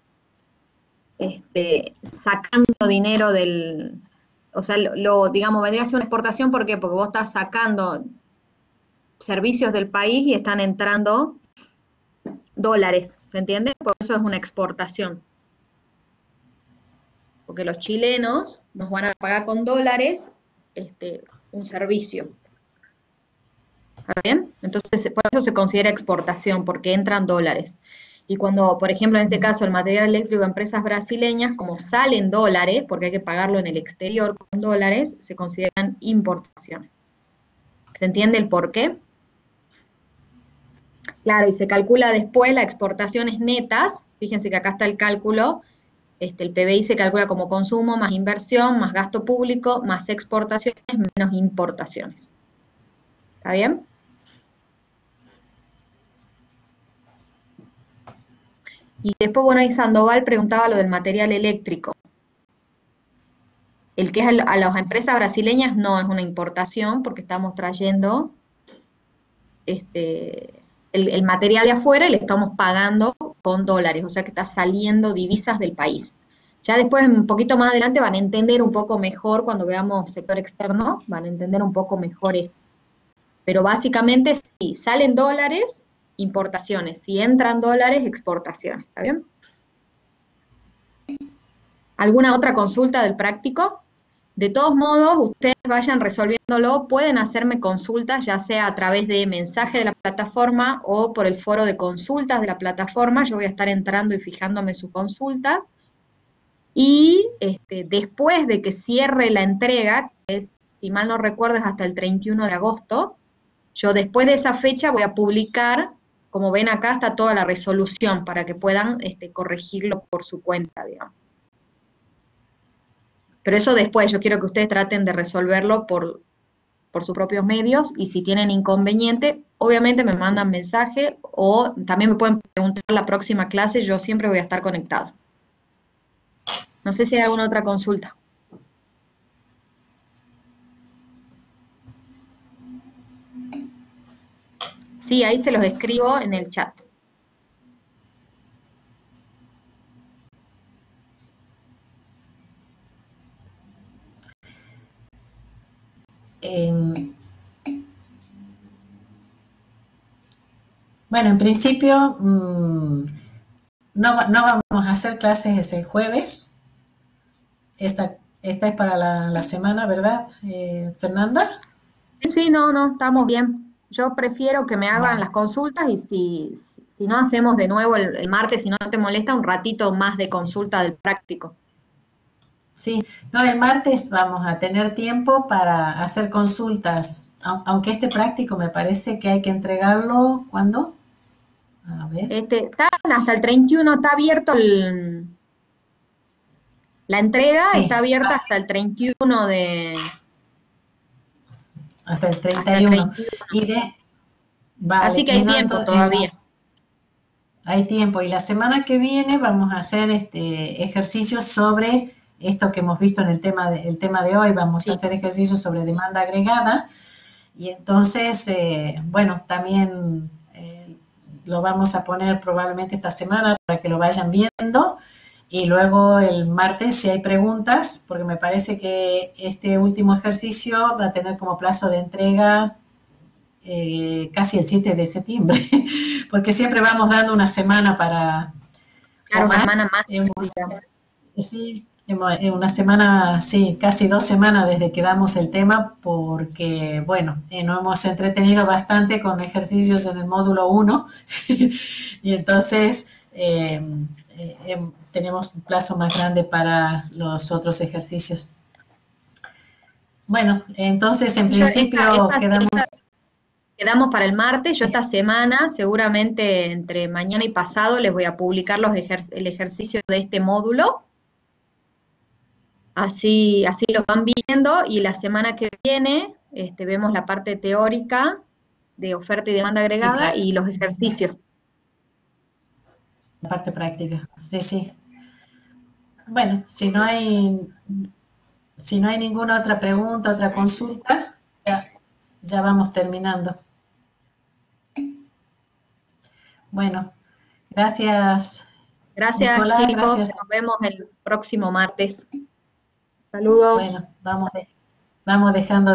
sacando dinero del, o sea, digamos, vendría a ser una exportación, ¿por qué? Porque vos estás sacando servicios del país y están entrando dólares, ¿se entiende? Por eso es una exportación. Porque los chilenos nos van a pagar con dólares un servicio. ¿Está bien? Entonces, por eso se considera exportación, porque entran dólares. Y cuando, por ejemplo, en este caso, el material eléctrico de empresas brasileñas, como salen dólares, porque hay que pagarlo en el exterior con dólares, se consideran importaciones. ¿Se entiende el por qué? Claro, y se calcula después las exportaciones netas. Fíjense que acá está el cálculo. El PBI se calcula como consumo, más inversión, más gasto público, más exportaciones, menos importaciones. ¿Está bien? Y después, bueno, ahí Sandoval preguntaba lo del material eléctrico. El que es a las empresas brasileñas no es una importación, porque estamos trayendo el material de afuera y le estamos pagando con dólares, o sea que está saliendo divisas del país. Ya después, un poquito más adelante, van a entender un poco mejor, cuando veamos sector externo, van a entender un poco mejor esto. Pero básicamente, si salen dólares, importaciones. Si entran dólares, exportaciones. ¿Está bien? ¿Alguna otra consulta del práctico? De todos modos, ustedes vayan resolviéndolo. Pueden hacerme consultas, ya sea a través de mensaje de la plataforma o por el foro de consultas de la plataforma. Yo voy a estar entrando y fijándome sus consultas. Y después de que cierre la entrega, que es, si mal no recuerdo, es hasta el 31 de agosto, yo después de esa fecha voy a publicar, como ven acá está toda la resolución, para que puedan corregirlo por su cuenta, digamos. Pero eso después, yo quiero que ustedes traten de resolverlo por sus propios medios, y si tienen inconveniente, obviamente me mandan mensaje, o también me pueden preguntar la próxima clase, yo siempre voy a estar conectado. No sé si hay alguna otra consulta. Sí, ahí se los escribo en el chat. Bueno, en principio no vamos a hacer clases ese jueves. Esta es para la semana, ¿verdad, Fernanda? Sí, no, estamos bien. Yo prefiero que me hagan las consultas, y si no, hacemos de nuevo el martes, si no te molesta, un ratito más de consulta del práctico. Sí, no, el martes vamos a tener tiempo para hacer consultas, aunque este práctico me parece que hay que entregarlo, ¿cuándo? A ver. Está hasta el 31, está abierto la entrega, Sí. está abierta hasta el 31 de... Hasta el 31. Vale, así que hay tiempo todavía. Hay tiempo, y la semana que viene vamos a hacer ejercicios sobre esto que hemos visto en el tema de hoy. Vamos a hacer ejercicios sobre demanda agregada, y entonces, bueno, también lo vamos a poner probablemente esta semana para que lo vayan viendo, y luego el martes, si hay preguntas, porque me parece que este último ejercicio va a tener como plazo de entrega casi el 7 de septiembre, porque siempre vamos dando una semana para... Claro, una semana más. Sí, una semana, sí, casi 2 semanas desde que damos el tema, porque, bueno, nos hemos entretenido bastante con ejercicios en el módulo 1, y entonces tenemos un plazo más grande para los otros ejercicios. Bueno, entonces en principio quedamos para el martes. Yo esta semana, seguramente entre mañana y pasado, les voy a publicar el ejercicio de este módulo. así los van viendo y la semana que viene vemos la parte teórica de oferta y demanda Y agregada y los ejercicios. la parte práctica, sí, sí. Bueno, si no hay ninguna otra pregunta, otra consulta, ya vamos terminando. Bueno, gracias, Gracias, Nicolás, chicos. gracias. Nos vemos el próximo martes. Saludos. Bueno, vamos dejando